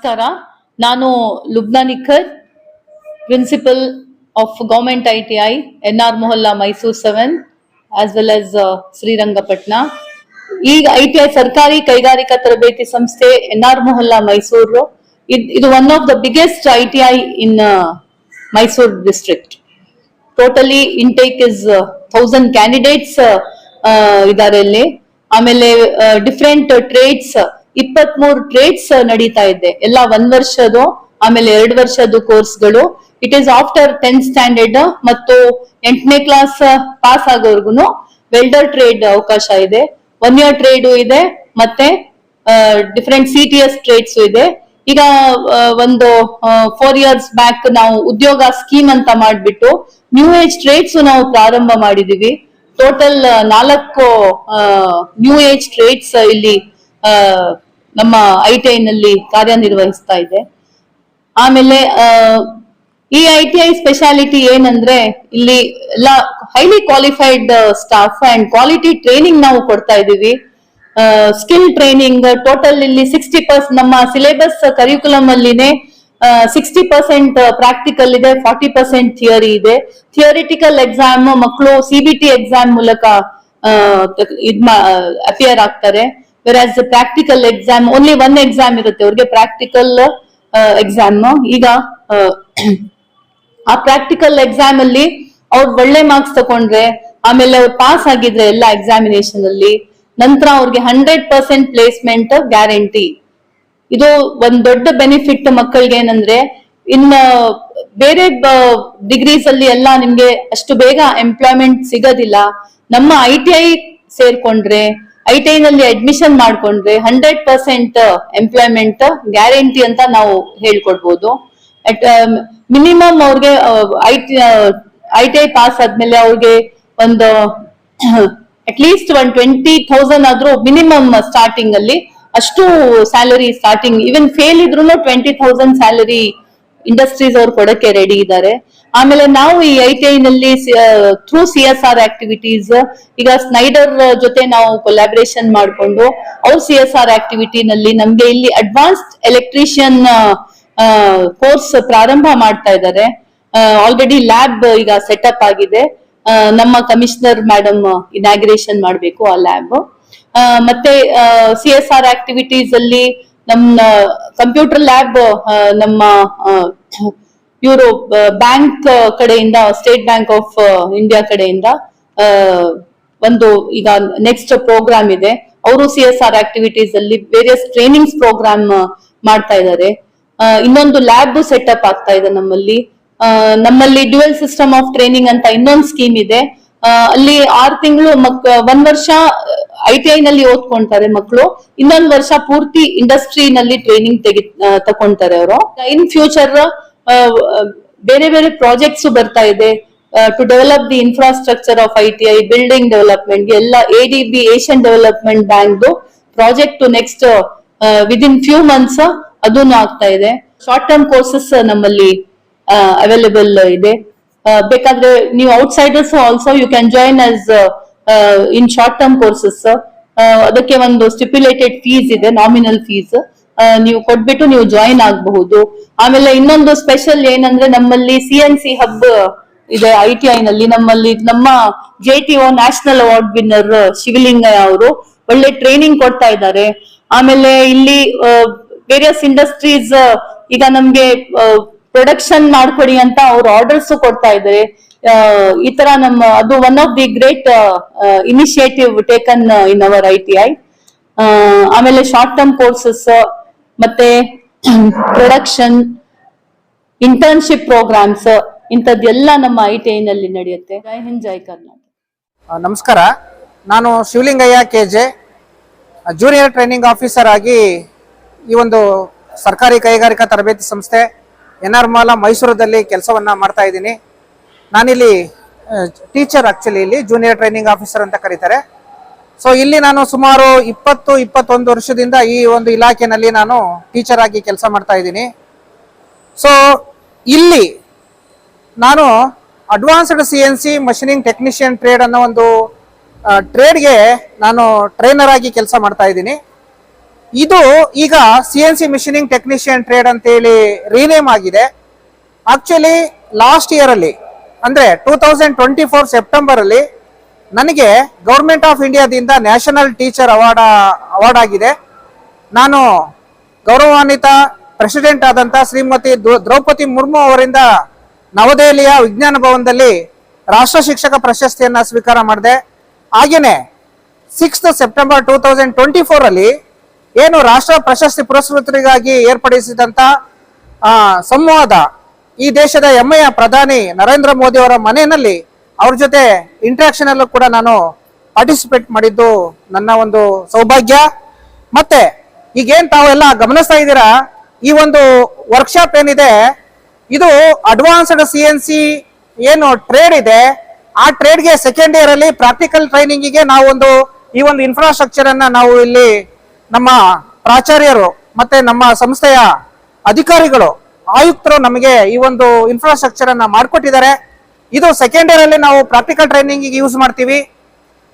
ನಮಸ್ಕಾರ. ನಾನು Lubna Nikhar, principal of government ITI NR Mohalla Mysuru 7 as well as Srirangapatna. ಈಗ ITI ಸರ್ಕಾರಿ ಕೈಗಾರಿಕಾ ತರಬೇತಿ ಸಂಸ್ಥೆ NR ಮೊಹಲ್ಲಾ ಮೈಸೂರು ಇದು one of the biggest ITI in Mysuru district. Totally intake is 1000 candidates ಇದಾರೆ ಇಲ್ಲಿ. ಆಮೇಲೆ ಡಿಫ್ರೆಂಟ್ ಟ್ರೇಡ್ಸ್ 23 ಟ್ರೇಡ್ಸ್ ನಡೀತಾ ಇದೆ. ಎಲ್ಲ 1 ವರ್ಷದ್ದು ಆಮೇಲೆ 2 ವರ್ಷದ್ದು ಕೋರ್ಸ್ಗಳು. It is after 10th standard ಮತ್ತು 8ನೇ ಕ್ಲಾಸ್ ಪಾಸ್ ಆಗೋರ್ಗುನು ವೆಲ್ಡರ್ ಟ್ರೇಡ್ ಅವಕಾಶ ಇದೆ. 1 year ಟ್ರೇಡ್ ಇದೆ ಮತ್ತೆ ಡಿಫರೆಂಟ್ CTS ಟ್ರೇಡ್ಸ್ ಇದೆ. ಈಗ ಒಂದು 4 years ಬ್ಯಾಕ್ ನಾವು ಉದ್ಯೋಗ ಸ್ಕೀಮ್ ಅಂತ ಮಾಡ್ಬಿಟ್ಟು ನ್ಯೂ ಏಜ್ ಟ್ರೇಡ್ಸ್ ನಾವು ಪ್ರಾರಂಭ ಮಾಡಿದೀವಿ. ಟೋಟಲ್ 4 ನ್ಯೂ ಏಜ್ ಟ್ರೇಡ್ಸ್ ಇಲ್ಲಿ ನಮ್ಮ ITI ನಲ್ಲಿ ಕಾರ್ಯನಿರ್ವಹಿಸ್ತಾ ಇದೆ. ಆಮೇಲೆ ಈ ITI ಸ್ಪೆಷಾಲಿಟಿ ಏನಂದ್ರೆ ಇಲ್ಲಿ ಎಲ್ಲ highly qualified staff and quality training ನಾವು ಕೊಡ್ತಾ ಇದೀವಿ. ಸ್ಕಿಲ್ ಟ್ರೈನಿಂಗ್ ಟೋಟಲ್ ಇಲ್ಲಿ 60% ನಮ್ಮ ಸಿಲೆಬಸ್ ಕರಿಕ್ಯುಲಮ್ ಅಲ್ಲಿನೇ 60% ಪ್ರಾಕ್ಟಿಕಲ್ ಇದೆ, 40% ಥಿಯರಿ ಇದೆ. ಥಿಯರಿಟಿಕಲ್ ಎಕ್ಸಾಮ್ ಮಕ್ಕಳು CBT ಎಕ್ಸಾಮ್ ಮೂಲಕ ಅಪಿಯರ್ ಆಗ್ತಾರೆ. ವೆರಾಸ್ ಪ್ರಾಕ್ಟಿಕಲ್ ಎಕ್ಸಾಮ್ ಓನ್ಲಿ 1 ಎಕ್ಸಾಮ್ ಇರುತ್ತೆ ಅವ್ರಿಗೆ, ಪ್ರಾಕ್ಟಿಕಲ್ ಎಕ್ಸಾಮ್. ಈಗ ಆ ಪ್ರಾಕ್ಟಿಕಲ್ ಎಕ್ಸಾಮ್ ಅಲ್ಲಿ ಅವ್ರು ಒಳ್ಳೆ ಮಾರ್ಕ್ಸ್ ತಗೊಂಡ್ರೆ ಆಮೇಲೆ ಅವ್ರು ಪಾಸ್ ಆಗಿದ್ರೆ ಎಲ್ಲ ಎಕ್ಸಾಮಿನೇಷನ್ ಅಲ್ಲಿ ನಂತರ ಅವ್ರಿಗೆ 100% ಪ್ಲೇಸ್ಮೆಂಟ್ ಗ್ಯಾರಂಟಿ. ಇದು ಒಂದ್ ದೊಡ್ಡ ಬೆನಿಫಿಟ್ ಮಕ್ಕಳಿಗೆ. ಏನಂದ್ರೆ ಇನ್ನ ಬೇರೆ ಡಿಗ್ರೀಸ್ ಅಲ್ಲಿ ಎಲ್ಲ ನಿಮ್ಗೆ ಅಷ್ಟು ಬೇಗ ಎಂಪ್ಲಾಯ್ಮೆಂಟ್ ಸಿಗೋದಿಲ್ಲ. ನಮ್ಮ ITI ಸೇರ್ಕೊಂಡ್ರೆ ITI ನಲ್ಲಿ ಅಡ್ಮಿಷನ್ ಮಾಡ್ಕೊಂಡ್ರೆ 100% ಎಂಪ್ಲಾಯ್ಮೆಂಟ್ ಗ್ಯಾರಂಟಿ ಅಂತ ನಾವು ಹೇಳ್ಕೊಡ್ಬೋದು. ಮಿನಿಮಮ್ ಅವ್ರಿಗೆ ITI ಪಾಸ್ ಆದ್ಮೇಲೆ ಅವ್ರಿಗೆ ಒಂದು ಅಟ್ಲೀಸ್ಟ್ 20,000 ಆದ್ರೂ ಮಿನಿಮಮ್ ಸ್ಟಾರ್ಟಿಂಗ್ ಅಲ್ಲಿ ಅಷ್ಟು ಸ್ಯಾಲರಿ ಸ್ಟಾರ್ಟಿಂಗ್. ಈವನ್ ಫೇಲ್ ಇದ್ರು 20,000 ಸ್ಯಾಲರಿ ಇಂಡಸ್ಟ್ರೀಸ್ ಅವ್ರು ಕೊಡಕ್ಕೆ ರೆಡಿ ಇದ್ದಾರೆ. ಆಮೇಲೆ ನಾವು ಈ ITI ನಲ್ಲಿ ಥ್ರೂ CSR ಆಕ್ಟಿವಿಟೀಸ್, ಈಗ ಸ್ನೈಡರ್ ಜೊತೆ ನಾವು ಕೊಲಾಬ್ರೇಷನ್ ಮಾಡ್ಕೊಂಡು ಅವ್ರ CSR ಆಕ್ಟಿವಿಟಿ ನಲ್ಲಿ ನಮ್ಗೆ ಇಲ್ಲಿ ಅಡ್ವಾನ್ಸ್ಡ್ ಎಲೆಕ್ಟ್ರಿಷಿಯನ್ ಕೋರ್ಸ್ ಪ್ರಾರಂಭ ಮಾಡ್ತಾ ಇದ್ದಾರೆ. ಆಲ್ರೆಡಿ ಲ್ಯಾಬ್ ಈಗ ಸೆಟಪ್ ಆಗಿದೆ. ನಮ್ಮ ಕಮಿಷನರ್ ಮೇಡಮ್ ಇನಾಗ್ರೇಷನ್ ಮಾಡ್ಬೇಕು ಆ ಲ್ಯಾಬ್. ಮತ್ತೆ CSR ಆಕ್ಟಿವಿಟೀಸ್ ಅಲ್ಲಿ ನಮ್ಮ ಕಂಪ್ಯೂಟರ್ ಲ್ಯಾಬ್ ನಮ್ಮ ಇವರು ಬ್ಯಾಂಕ್ ಕಡೆಯಿಂದ, ಸ್ಟೇಟ್ ಬ್ಯಾಂಕ್ ಆಫ್ ಇಂಡಿಯಾ ಕಡೆಯಿಂದ ಒಂದು ಈಗ ನೆಕ್ಸ್ಟ್ ಪ್ರೋಗ್ರಾಮ್ ಇದೆ. ಅವರು CSR ಆಕ್ಟಿವಿಟೀಸ್ ಅಲ್ಲಿ ವೇರಿಯಸ್ ಟ್ರೈನಿಂಗ್ಸ್ ಪ್ರೋಗ್ರಾಮ್ ಮಾಡ್ತಾ ಇದ್ದಾರೆ. ಇನ್ನೊಂದು ಲ್ಯಾಬ್ ಸೆಟಪ್ ಆಗ್ತಾ ಇದೆ ನಮ್ಮಲ್ಲಿ. ನಮ್ಮಲ್ಲಿ ಡ್ಯುಯಲ್ ಸಿಸ್ಟಮ್ ಆಫ್ ಟ್ರೈನಿಂಗ್ ಅಂತ ಇನ್ನೊಂದು ಸ್ಕೀಮ್ ಇದೆ. ಅಲ್ಲಿ 6 ತಿಂಗಳು 1 ವರ್ಷ ITI ನಲ್ಲಿ ಓದ್ಕೊಂತಾರೆ ಮಕ್ಕಳು, ಇನ್ನೊಂದು ವರ್ಷ ಪೂರ್ತಿ ಇಂಡಸ್ಟ್ರಿ ನಲ್ಲಿ ಟ್ರೈನಿಂಗ್ ತಗೊಂತಾರೆ ಅವರು. ಇನ್ ಫ್ಯೂಚರ್ ಬೇರೆ ಬೇರೆ ಪ್ರಾಜೆಕ್ಟ್ಸ್ ಬರ್ತಾ ಇದೆ to develop the infrastructure of ITI, building development ಎಲ್ಲ ADB Asian development bank project next within few months ಅದನ್ನು ಆಗ್ತಾ ಇದೆ. ಶಾರ್ಟ್ ಟರ್ಮ್ ಕೋರ್ಸಸ್ ನಮ್ಮಲ್ಲಿ ಅವೈಲೇಬಲ್ ಇದೆ. ಬೇಕಾದ್ರೆ ನೀವು outsiders also you can join us in short term courses. ಅದಕ್ಕೆ ಒಂದು ಸ್ಟಿಪ್ಯುಲೇಟೆಡ್ ಫೀಸ್ ಇದೆ, ನಾಮಿನಲ್ ಫೀಸ್ ನೀವು ಕೊಟ್ಬಿಟ್ಟು ನೀವು ಜಾಯಿನ್ ಆಗಬಹುದು. ಆಮೇಲೆ ಇನ್ನೊಂದು ಸ್ಪೆಷಲ್ ಏನಂದ್ರೆ ನಮ್ಮಲ್ಲಿ CNC ಹಬ್ ಇದೆ ITI ನಲ್ಲಿ. ನಮ್ಮಲ್ಲಿ ನಮ್ಮ JTO national award winner Shivalingaiah ಅವರು ಒಳ್ಳೆ ಟ್ರೈನಿಂಗ್ ಕೊಡ್ತಾ ಇದ್ದಾರೆ. ಆಮೇಲೆ ಇಲ್ಲಿ ವೇರಿಯಸ್ ಇಂಡಸ್ಟ್ರೀಸ್ ಈಗ ನಮ್ಗೆ ಪ್ರೊಡಕ್ಷನ್ ಮಾಡ್ಕೊಡಿ ಅಂತ ಅವ್ರು ಆರ್ಡರ್ಸ್ ಕೊಡ್ತಾ ಇದ್ದಾರೆ. ಈ ತರ ನಮ್ಮ ಅದು one of the great initiative taken in our ITI. ಆಮೇಲೆ ಶಾರ್ಟ್ ಟರ್ಮ್ ಕೋರ್ಸಸ್ ಮತ್ತೆ ಪ್ರೊಡಕ್ಷನ್, ಇಂಟರ್ನ್ಶಿಪ್ ಪ್ರೋಗ್ರಾಮ್ಸ್ ಇಂಥದ್ದೆಲ್ಲ ನಮ್ಮ ITI ನಲ್ಲಿ ನಡೆಯುತ್ತೆ. ಜೈ ಹಿಂದ್, ಜೈ ಕರ್ನಾಟಕ. ನಮಸ್ಕಾರ, ನಾನು Shivalingaiah KJ, junior training officer ಆಗಿ ಈ ಒಂದು ಸರ್ಕಾರಿ ಕೈಗಾರಿಕಾ ತರಬೇತಿ ಸಂಸ್ಥೆ NR ಮೊಹಲ್ಲಾ ಮೈಸೂರದಲ್ಲಿ ಕೆಲಸವನ್ನ ಮಾಡ್ತಾ ಇದ್ದೀನಿ. ನಾನಿಲ್ಲಿ ಟೀಚರ್, ಆಕ್ಚುಲಿ ಇಲ್ಲಿ ಜೂನಿಯರ್ ಟ್ರೈನಿಂಗ್ ಆಫೀಸರ್ ಅಂತ ಕರೀತಾರೆ. ಸೊ ಇಲ್ಲಿ ನಾನು ಸುಮಾರು 20-21 ವರ್ಷದಿಂದ ಈ ಒಂದು ಇಲಾಖೆನಲ್ಲಿ ನಾನು ಟೀಚರ್ ಆಗಿ ಕೆಲಸ ಮಾಡ್ತಾ ಇದ್ದೀನಿ. ಸೊ ಇಲ್ಲಿ ನಾನು advanced CNC machining technician trade ಅನ್ನೋ ಒಂದು ಟ್ರೇಡ್ಗೆ ನಾನು ಟ್ರೈನರ್ ಆಗಿ ಕೆಲಸ ಮಾಡ್ತಾ ಇದ್ದೀನಿ. ಇದು ಈಗ CNC ಮಿಷಿನಿಂಗ್ ಟೆಕ್ನಿಷಿಯನ್ ಟ್ರೇಡ್ ಅಂತ ಹೇಳಿ ರೀನೇಮ್ ಆಗಿದೆ. ಆಕ್ಚುಲಿ ಲಾಸ್ಟ್ ಇಯರ್ ಅಲ್ಲಿ ಅಂದ್ರೆ 2024 ಸೆಪ್ಟೆಂಬರ್ ಅಲ್ಲಿ ನನಗೆ ಗೌರ್ಮೆಂಟ್ ಆಫ್ ಇಂಡಿಯಾದಿಂದ ನ್ಯಾಷನಲ್ ಟೀಚರ್ ಅವಾರ್ಡ್ ಆಗಿದೆ. ನಾನು ಗೌರವಾನ್ವಿತ ಪ್ರೆಸಿಡೆಂಟ್ ಆದಂತ ಶ್ರೀಮತಿ ದ್ರೌಪದಿ ಮುರ್ಮು ಅವರಿಂದ ನವದೆಹಲಿಯ ವಿಜ್ಞಾನ ಭವನದಲ್ಲಿ ರಾಷ್ಟ್ರ ಶಿಕ್ಷಕ ಪ್ರಶಸ್ತಿಯನ್ನ ಸ್ವೀಕಾರ ಮಾಡಿದೆ. ಹಾಗೇನೆ 6 ಸೆಪ್ಟೆಂಬರ್ 2024 ಅಲ್ಲಿ ಏನು ರಾಷ್ಟ್ರ ಪ್ರಶಸ್ತಿ ಪುರಸ್ಕೃತರಿಗಾಗಿ ಏರ್ಪಡಿಸಿದಂತ ಸಂವಾದ ಈ ದೇಶದ ಹೆಮ್ಮೆಯ ಪ್ರಧಾನಿ ನರೇಂದ್ರ ಮೋದಿ ಅವರ ಮನೆಯಲ್ಲಿ ಅವ್ರ ಜೊತೆ ಇಂಟ್ರಾಕ್ಷನ್ ಅಲ್ಲೂ ಕೂಡ ನಾನು ಪಾರ್ಟಿಸಿಪೇಟ್ ಮಾಡಿದ್ದು ನನ್ನ ಒಂದು ಸೌಭಾಗ್ಯ. ಮತ್ತೆ ಈಗೇನ್ ತಾವೆಲ್ಲ ಗಮನಿಸ್ತಾ ಇದ್ದೀರಾ, ಈ ಒಂದು ವರ್ಕ್ಶಾಪ್ ಏನಿದೆ ಇದು ಅಡ್ವಾನ್ಸ್ಡ್ CNC ಏನು ಟ್ರೇಡ್ ಇದೆ, ಆ ಟ್ರೇಡ್ಗೆ ಸೆಕೆಂಡ್ ಇಯರ್ ಅಲ್ಲಿ ಪ್ರಾಕ್ಟಿಕಲ್ ಟ್ರೈನಿಂಗಿಗೆ ನಾವು ಈ ಒಂದು ಇನ್ಫ್ರಾಸ್ಟ್ರಕ್ಚರ್ ಅನ್ನ ನಾವು ಇಲ್ಲಿ ನಮ್ಮ ಪ್ರಾಚಾರ್ಯರು ಮತ್ತೆ ನಮ್ಮ ಸಂಸ್ಥೆಯ ಅಧಿಕಾರಿಗಳು ಆಯುಕ್ತರು ನಮಗೆ ಈ ಒಂದು ಇನ್ಫ್ರಾಸ್ಟ್ರಕ್ಚರ್ ಅನ್ನ ಮಾಡಿಕೊಟ್ಟಿದ್ದಾರೆ. ಇದು ಸೆಕೆಂಡ್ ಇಯರ್ ಅಲ್ಲಿ ನಾವು ಪ್ರಾಕ್ಟಿಕಲ್ ಟ್ರೈನಿಂಗ್ ಯೂಸ್ ಮಾಡ್ತೀವಿ.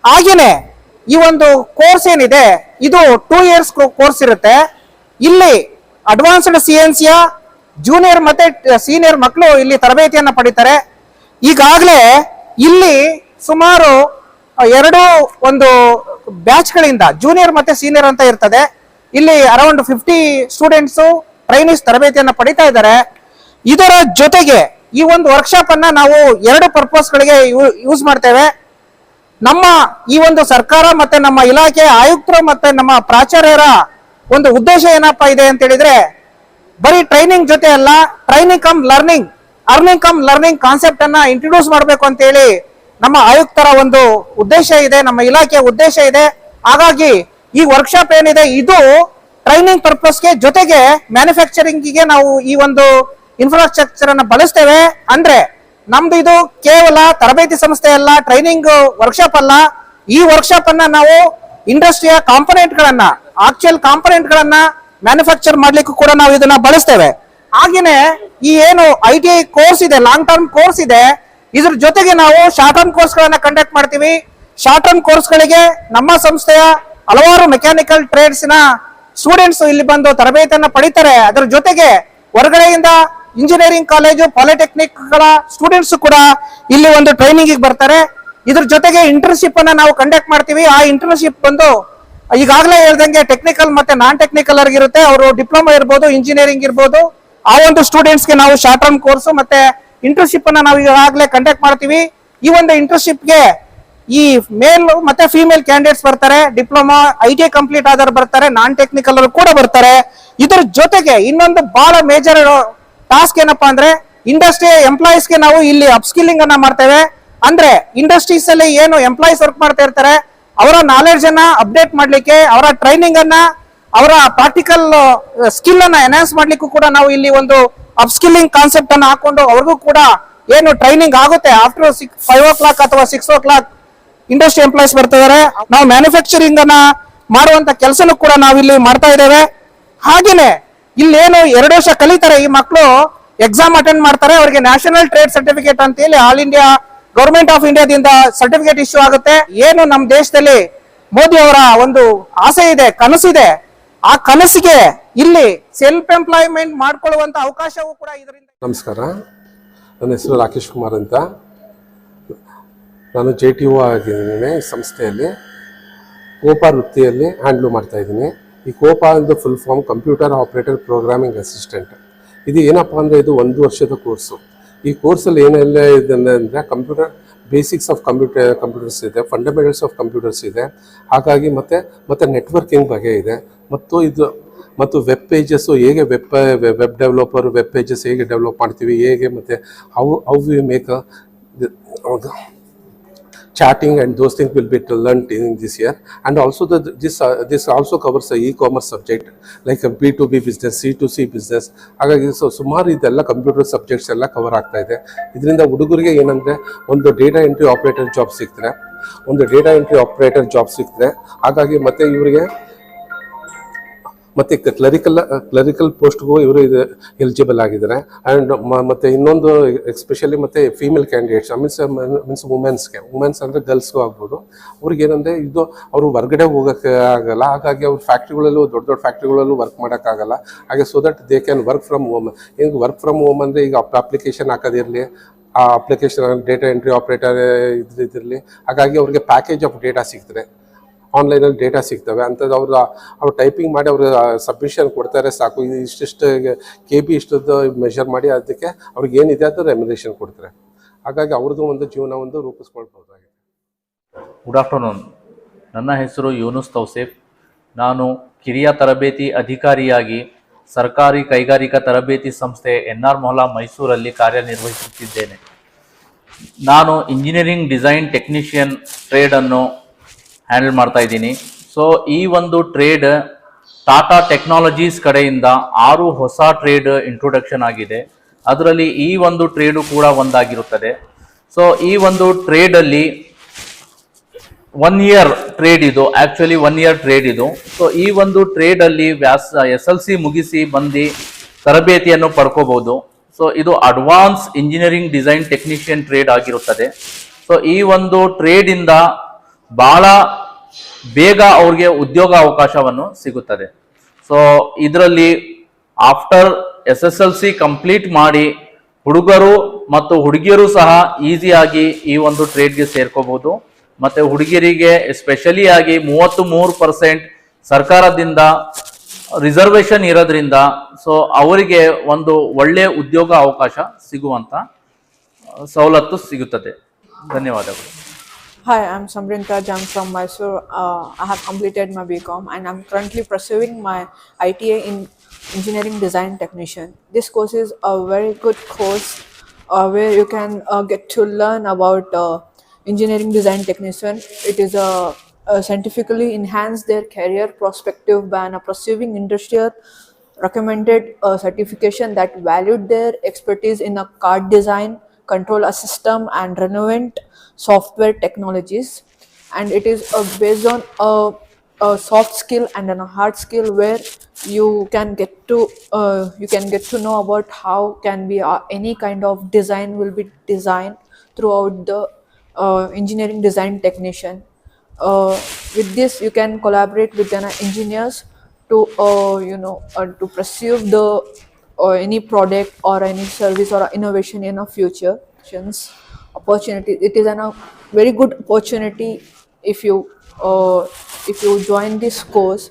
ಹಾಗೇನೆ ಈ ಒಂದು ಕೋರ್ಸ್ ಏನಿದೆ ಇದು 2 ಇಯರ್ಸ್ ಕೋರ್ಸ್ ಇರುತ್ತೆ. ಇಲ್ಲಿ ಅಡ್ವಾನ್ಸ್ಡ್ CNCಯ ಜೂನಿಯರ್ ಮತ್ತೆ ಸೀನಿಯರ್ ಮಕ್ಕಳು ಇಲ್ಲಿ ತರಬೇತಿಯನ್ನ ಪಡಿತಾರೆ. ಈಗಾಗಲೇ ಇಲ್ಲಿ ಸುಮಾರು 2 ಒಂದು ಬ್ಯಾಚ್ ಗಳಿಂದ ಜೂನಿಯರ್ ಮತ್ತೆ ಸೀನಿಯರ್ ಅಂತ ಇರ್ತದೆ. ಇಲ್ಲಿ ಅರೌಂಡ್ 50 ಸ್ಟೂಡೆಂಟ್ಸ್ ಟ್ರೈನೀಸ್ ತರಬೇತಿಯನ್ನ ಪಡಿತಾ ಇದ್ದಾರೆ. ಇದರ ಜೊತೆಗೆ ಈ ಒಂದು ವರ್ಕ್ಶಾಪ್ ಅನ್ನ ನಾವು 2 ಪರ್ಪಸ್ ಗಳಿಗೆ ಯೂಸ್ ಮಾಡ್ತೇವೆ. ನಮ್ಮ ಈ ಒಂದು ಸರ್ಕಾರ ಮತ್ತೆ ನಮ್ಮ ಇಲಾಖೆ ಆಯುಕ್ತರು ಮತ್ತೆ ನಮ್ಮ ಪ್ರಾಚಾರ್ಯರ ಒಂದು ಉದ್ದೇಶ ಏನಪ್ಪಾ ಇದೆ ಅಂತ ಹೇಳಿದ್ರೆ, ಬರೀ ಟ್ರೈನಿಂಗ್ ಜೊತೆ ಅಲ್ಲ, training come learning, earning come learning concept ಅನ್ನ ಇಂಟ್ರೊಡ್ಯೂಸ್ ಮಾಡಬೇಕು ಅಂತ ಹೇಳಿ ನಮ್ಮ ಆಯುಕ್ತರ ಒಂದು ಉದ್ದೇಶ ಇದೆ, ನಮ್ಮ ಇಲಾಖೆಯ ಉದ್ದೇಶ ಇದೆ. ಹಾಗಾಗಿ ಈ ವರ್ಕ್ಶಾಪ್ ಏನಿದೆ ಇದು ಟ್ರೈನಿಂಗ್ ಪರ್ಪಸ್ಗೆ ಜೊತೆಗೆ ಮ್ಯಾನುಫ್ಯಾಕ್ಚರಿಂಗಿಗೆ ನಾವು ಈ ಒಂದು ಇನ್ಫ್ರಾಸ್ಟ್ರಕ್ಚರ್ ಅನ್ನ ಬಳಸ್ತೇವೆ. ಅಂದ್ರೆ ನಮ್ದು ಇದು ಕೇವಲ ತರಬೇತಿ ಸಂಸ್ಥೆ ಅಲ್ಲ, ಟ್ರೈನಿಂಗ್ ವರ್ಕ್ಶಾಪ್ ಅಲ್ಲ. ಈ ವರ್ಕ್ಶಾಪ್ ಅನ್ನ ನಾವು ಇಂಡಸ್ಟ್ರಿಯ ಕಾಂಪೊನೆಂಟ್ ಗಳನ್ನ, ಆಕ್ಚುಯಲ್ ಕಾಂಪೊನೆಂಟ್ ಗಳನ್ನ ಮ್ಯಾನುಫ್ಯಾಕ್ಚರ್ ಮಾಡ್ಲಿಕ್ಕೂ ಕೂಡ ನಾವು ಇದನ್ನ ಬಳಸ್ತೇವೆ. ಹಾಗೇನೆ ಈ ಏನು ITI ಕೋರ್ಸ್ ಇದೆ, ಲಾಂಗ್ ಟರ್ಮ್ ಕೋರ್ಸ್ ಇದೆ, ಇದ್ರ ಜೊತೆಗೆ ನಾವು ಶಾರ್ಟ್ ಟರ್ಮ್ ಕೋರ್ಸ್ ಗಳನ್ನ ಕಂಡಕ್ಟ್ ಮಾಡ್ತೀವಿ. ಶಾರ್ಟ್ ಟರ್ಮ್ ಕೋರ್ಸ್ ಗಳಿಗೆ ನಮ್ಮ ಸಂಸ್ಥೆಯ ಹಲವಾರು ಮೆಕ್ಯಾನಿಕಲ್ ಟ್ರೇಡ್ಸ್ ನ ಸ್ಟೂಡೆಂಟ್ಸ್ ಇಲ್ಲಿ ಬಂದು ತರಬೇತಿಯನ್ನ ಪಡಿತಾರೆ. ಅದರ ಜೊತೆಗೆ ಹೊರಗಡೆಯಿಂದ ಇಂಜಿನಿಯರಿಂಗ್ ಕಾಲೇಜು, ಪಾಲಿಟೆಕ್ನಿಕ್ ಗಳ ಸ್ಟೂಡೆಂಟ್ಸ್ ಕೂಡ ಇಲ್ಲಿ ಒಂದು ಟ್ರೈನಿಂಗ್ ಬರ್ತಾರೆ. ಇದ್ರ ಜೊತೆಗೆ ಇಂಟರ್ನ್ಶಿಪ್ ಅನ್ನ ನಾವು ಕಂಡಕ್ಟ್ ಮಾಡ್ತೀವಿ. ಆ ಇಂಟರ್ನ್ಶಿಪ್ ಬಂದು ಈಗಾಗಲೇ ಹೇಳ್ದಂಗೆ ಟೆಕ್ನಿಕಲ್ ಮತ್ತೆ ನಾನ್ ಟೆಕ್ನಿಕಲ್ ಆಗಿರುತ್ತೆ. ಅವರು ಡಿಪ್ಲೊಮಾ ಇರ್ಬೋದು, ಇಂಜಿನಿಯರಿಂಗ್ ಇರ್ಬೋದು. ಆ ಒಂದು ಸ್ಟೂಡೆಂಟ್ಸ್ಗೆ ನಾವು ಶಾರ್ಟ್ ಟರ್ಮ್ ಕೋರ್ಸ್ ಮತ್ತೆ ಇಂಟರ್ನ್ಶಿಪ್ ಅನ್ನ ನಾವು ಈಗಾಗಲೇ ಕಂಡಕ್ಟ್ ಮಾಡ್ತೀವಿ. ಈ ಒಂದು ಇಂಟರ್ನ್ಶಿಪ್ಗೆ ಈ ಮೇಲ್ ಮತ್ತೆ ಫಿಮೇಲ್ ಕ್ಯಾಂಡಿಡೇಟ್ಸ್ ಬರ್ತಾರೆ, ಡಿಪ್ಲೊಮಾ ITI ಕಂಪ್ಲೀಟ್ ಆದವರು ಬರ್ತಾರೆ, ನಾನ್ ಟೆಕ್ನಿಕಲ್ ಕೂಡ ಬರ್ತಾರೆ. ಇದರ ಜೊತೆಗೆ ಇನ್ನೊಂದು ಬಹಳ ಮೇಜರ್ ಟಾಸ್ಕ್ ಏನಪ್ಪಾ ಅಂದ್ರೆ, ಇಂಡಸ್ಟ್ರಿ ಎಂಪ್ಲಾಯೀಸ್ಗೆ ನಾವು ಇಲ್ಲಿ ಅಪ್ಸ್ಕಿಲ್ಲಿಂಗ್ ಅನ್ನ ಮಾಡ್ತೇವೆ. ಅಂದ್ರೆ ಇಂಡಸ್ಟ್ರೀಸ್ ಅಲ್ಲಿ ಏನು ಎಂಪ್ಲಾಯೀಸ್ ವರ್ಕ್ ಮಾಡ್ತಾ ಇರ್ತಾರೆ ಅವರ ನಾಲೆಡ್ಜ್ ಅನ್ನ ಅಪ್ಡೇಟ್ ಮಾಡ್ಲಿಕ್ಕೆ, ಅವರ ಟ್ರೈನಿಂಗ್ ಅನ್ನ, ಅವರ ಪ್ರಾಕ್ಟಿಕಲ್ ಸ್ಕಿಲ್ ಅನ್ನ ಎನ್ಹಾನ್ಸ್ ಮಾಡ್ಲಿಕ್ಕೂ ಕೂಡ ನಾವು ಇಲ್ಲಿ ಒಂದು ಅಪ್ಸ್ಕಿಲ್ಲಿಂಗ್ ಕಾನ್ಸೆಪ್ಟ್ ಅನ್ನ ಹಾಕೊಂಡು ಅವ್ರಿಗೂ ಕೂಡ ಏನು ಟ್ರೈನಿಂಗ್ ಆಗುತ್ತೆ ಆಫ್ಟರ್ 5 o'clock ಅಥವಾ 6 o'clock ಇಂಡಸ್ಟ್ರಿ ಎಂಪ್ಲಾಯೀಸ್ ಬರ್ತಿದ್ದಾರೆ. ನಾವು ಮ್ಯಾನುಫ್ಯಾಕ್ಚರಿಂಗ್ ಅನ್ನ ಮಾಡುವಂತ ಕೆಲಸನೂ ಕೂಡ ನಾವು ಇಲ್ಲಿ ಮಾಡ್ತಾ ಇದ್ದೇವೆ. ಹಾಗೇನೆ ಇಲ್ಲೇನು 2 ವರ್ಷ ಕಲಿತಾರೆ ಈ ಮಕ್ಕಳು, ಎಕ್ಸಾಮ್ ಅಟೆಂಡ್ ಮಾಡ್ತಾರೆ, ಅವರಿಗೆ ನ್ಯಾಷನಲ್ ಟ್ರೇಡ್ ಸರ್ಟಿಫಿಕೇಟ್ ಅಂತ ಹೇಳಿ ಆಲ್ ಇಂಡಿಯಾ ಗೌರ್ಮೆಂಟ್ ಆಫ್ ಇಂಡಿಯಾದಿಂದ ಸರ್ಟಿಫಿಕೇಟ್ ಇಶ್ಯೂ ಆಗುತ್ತೆ. ಏನು ನಮ್ಮ ದೇಶದಲ್ಲಿ ಮೋದಿ ಅವರ ಒಂದು ಆಸೆ ಇದೆ, ಕನಸಿದೆ, ಆ ಕನಸಿಗೆ ಇಲ್ಲಿ ಸೆಲ್ಫ್ ಎಂಪ್ಲಾಯ್ಮೆಂಟ್ ಮಾಡ್ಕೊಳ್ಳುವಂತ ಅವಕಾಶವೂ ಕೂಡ ಇದರಿಂದ. ನಮಸ್ಕಾರ, ನನ್ನ ಹೆಸರು ರಾಕೇಶ್ ಕುಮಾರ್ ಅಂತ. ನಾನು JTO ಆಗಿದ್ದೀನಿ. ಸಂಸ್ಥೆಯಲ್ಲಿ ಕೋಪಾ ವೃತ್ತಿಯಲ್ಲಿ ಹ್ಯಾಂಡ್ಲ್ ಮಾಡ್ತಾ ಇದ್ದೀನಿ. ಈ ಕೋಪಾ ಅಂದ್ರೆ full form computer operator programming assistant. ಇದು ಏನಪ್ಪ ಅಂದರೆ ಇದು 1 ವರ್ಷದ ಕೋರ್ಸು. ಈ ಕೋರ್ಸಲ್ಲಿ ಏನೆಲ್ಲ ಇದೆ ಅಂದರೆ ಕಂಪ್ಯೂಟರ್ ಬೇಸಿಕ್ಸ್ ಆಫ್ ಕಂಪ್ಯೂಟರ್ಸ್ ಇದೆ, ಫಂಡಮೆಂಟಲ್ಸ್ ಆಫ್ ಕಂಪ್ಯೂಟರ್ಸ್ ಇದೆ, ಹಾಗಾಗಿ ಮತ್ತೆ ನೆಟ್ವರ್ಕಿಂಗ್ ಬಗ್ಗೆ ಇದೆ, ಮತ್ತು ವೆಬ್ ಪೇಜಸ್ಸು ಹೇಗೆ ವೆಬ್ ಡೆವಲಪರ್ ವೆಬ್ ಪೇಜಸ್ ಹೇಗೆ ಡೆವಲಪ್ ಮಾಡ್ತೀವಿ, ಹೇಗೆ ಮತ್ತು how we make chatting, and those things will be learned in this year. And also this also covers the e-commerce subject like a B2B business, C2C business. ಹಾಗಾಗಿ ಸುಮಾರು ಇದೆಲ್ಲ computer subjects ಎಲ್ಲ cover ಆಗ್ತಾ ಇದೆ. ಇದರಿಂದ ಹುಡುಗರಿಗೆ ಏನಂದರೆ ಒಂದು ಡೇಟಾ ಎಂಟ್ರಿ ಆಪರೇಟರ್ ಜಾಬ್ ಸಿಗ್ತದೆ, ಹಾಗಾಗಿ ಮತ್ತೆ ಇವರಿಗೆ ಮತ್ತು ಕ್ಲರಿಕಲ್ ಪೋಸ್ಟ್ಗೂ ಇವರು ಎಲಿಜಿಬಲ್ ಆಗಿದ್ದಾರೆ. ಆ್ಯಂಡ್ ಮತ್ತು ಇನ್ನೊಂದು ಎಸ್ಪೆಷಲಿ ಮತ್ತು ಫೀಮೇಲ್ ಕ್ಯಾಂಡಿಡೇಟ್ಸ್ ಮೀನ್ಸ್ ವುಮೆನ್ಸ್ ಅಂದರೆ ಗರ್ಲ್ಸ್ಗೂ ಆಗ್ಬೋದು. ಅವ್ರಿಗೆ ಏನಂದರೆ ಇದು ಅವರು ಹೊರಗಡೆ ಹೋಗೋಕ್ಕೆ ಆಗಲ್ಲ, ಹಾಗಾಗಿ ಅವ್ರು ಫ್ಯಾಕ್ಟ್ರಿಗಳಲ್ಲೂ ದೊಡ್ಡ ಫ್ಯಾಕ್ಟ್ರಿಗಳಲ್ಲೂ ವರ್ಕ್ ಮಾಡೋಕ್ಕಾಗಲ್ಲ. ಹಾಗೆ so that they can work from home. ಈಗ ವರ್ಕ್ ಫ್ರಮ್ ಹೋಮ್ ಅಂದರೆ ಈಗ ಅಪ್ಲಿಕೇಶನ್ ಹಾಕೋದಿರಲಿ, ಆ ಅಪ್ಲಿಕೇಶನ್ ಡೇಟಾ ಎಂಟ್ರಿ ಆಪ್ರೇಟರ್ ಇದಿರಲಿ, ಹಾಗಾಗಿ ಅವ್ರಿಗೆ ಪ್ಯಾಕೇಜ್ ಆಫ್ ಡೇಟಾ ಸಿಗ್ತದೆ, ಆನ್ಲೈನಲ್ಲಿ ಡೇಟಾ ಸಿಗ್ತವೆ ಅಂಥದ್ದು. ಅವ್ರು ಟೈಪಿಂಗ್ ಮಾಡಿ ಅವರು ಸಬ್ಮಿಷನ್ ಕೊಡ್ತಾರೆ ಸಾಕು. ಇದು ಇಷ್ಟಿಷ್ಟು KB ಇಷ್ಟದ್ದು ಮೆಷರ್ ಮಾಡಿ ಅದಕ್ಕೆ ಅವ್ರಿಗೆ ಏನಿದೆ ಅದು ರೆಮ್ಯುನರೇಷನ್ ಕೊಡ್ತಾರೆ. ಹಾಗಾಗಿ ಅವ್ರದ್ದು ಒಂದು ಜೀವನ ಒಂದು ರೂಪಿಸ್ಕೊಳ್ಬೋದಾಗಿದೆ. Good afternoon. ನನ್ನ ಹೆಸರು ಯೂನುಸ್ ತೌಸೇಫ್. ನಾನು ಕಿರಿಯ ತರಬೇತಿ ಅಧಿಕಾರಿಯಾಗಿ ಸರ್ಕಾರಿ ಕೈಗಾರಿಕಾ ತರಬೇತಿ ಸಂಸ್ಥೆ NR ಮೊಹಲ್ಲಾ ಮೈಸೂರಲ್ಲಿ ಕಾರ್ಯನಿರ್ವಹಿಸುತ್ತಿದ್ದೇನೆ. ನಾನು ಇಂಜಿನಿಯರಿಂಗ್ ಡಿಸೈನ್ ಟೆಕ್ನಿಷಿಯನ್ ಟ್ರೇಡನ್ನು ಹ್ಯಾಂಡಲ್ ಮಾಡ್ತಾ ಇದ್ದೀನಿ. ಸೊ ಈ ಒಂದು ಟ್ರೇಡ್ ಟಾಟಾ ಟೆಕ್ನಾಲಜೀಸ್ ಕಡೆಯಿಂದ 6 ಹೊಸ ಟ್ರೇಡ್ ಇಂಟ್ರೊಡಕ್ಷನ್ ಆಗಿದೆ. ಅದರಲ್ಲಿ ಈ ಒಂದು ಟ್ರೇಡು ಕೂಡ ಒಂದಾಗಿರುತ್ತದೆ. ಸೊ ಈ ಒಂದು ಟ್ರೇಡಲ್ಲಿ 1 ಇಯರ್ ಟ್ರೇಡ್ ಇದು, ಆ್ಯಕ್ಚುಲಿ 1 ಇಯರ್ ಟ್ರೇಡ್ ಇದು. ಸೊ ಈ ಒಂದು ಟ್ರೇಡಲ್ಲಿ SLC ಮುಗಿಸಿ ಬಂದು ತರಬೇತಿಯನ್ನು ಪಡ್ಕೋಬಹುದು. ಸೊ ಇದು advance engineering design technician trade ಆಗಿರುತ್ತದೆ. ಸೊ ಈ ಒಂದು ಟ್ರೇಡಿಂದ ಭಾಳ ಬೇಗ ಅವ್ರಿಗೆ ಉದ್ಯೋಗ ಅವಕಾಶವನ್ನು ಸಿಗುತ್ತದೆ. ಸೊ ಇದರಲ್ಲಿ ಆಫ್ಟರ್ SSLC ಕಂಪ್ಲೀಟ್ ಮಾಡಿ ಹುಡುಗರು ಮತ್ತು ಹುಡುಗಿಯರು ಸಹ ಈಸಿಯಾಗಿ ಈ ಒಂದು ಟ್ರೇಡ್ಗೆ ಸೇರ್ಕೋಬಹುದು. ಮತ್ತು ಹುಡುಗಿಯರಿಗೆ ಎಸ್ಪೆಷಲಿ ಆಗಿ 33% ಸರ್ಕಾರದಿಂದ ರಿಸರ್ವೇಷನ್ ಇರೋದ್ರಿಂದ ಸೊ ಅವರಿಗೆ ಒಂದು ಒಳ್ಳೆಯ ಉದ್ಯೋಗ ಅವಕಾಶ ಸಿಗುವಂಥ ಸವಲತ್ತು ಸಿಗುತ್ತದೆ. ಧನ್ಯವಾದಗಳು. Hi, I'm Samrinta Jam from Mysore. I have completed my BCom and I'm currently pursuing my ITA in Engineering Design Technician. This course is a very good course where you can get to learn about Engineering Design Technician. It is a scientifically enhance their career prospective by pursuing industrial recommended certification that valued their expertise in a card design, control a system and renovate software technologies. And it is based on a soft skill and a hard skill where you can get to know about how can be any kind of design will be designed throughout the engineering design technician. With this you can collaborate with engineers to to pursue the any product or any service or innovation in a future opportunity. It is a very good opportunity if you join this course.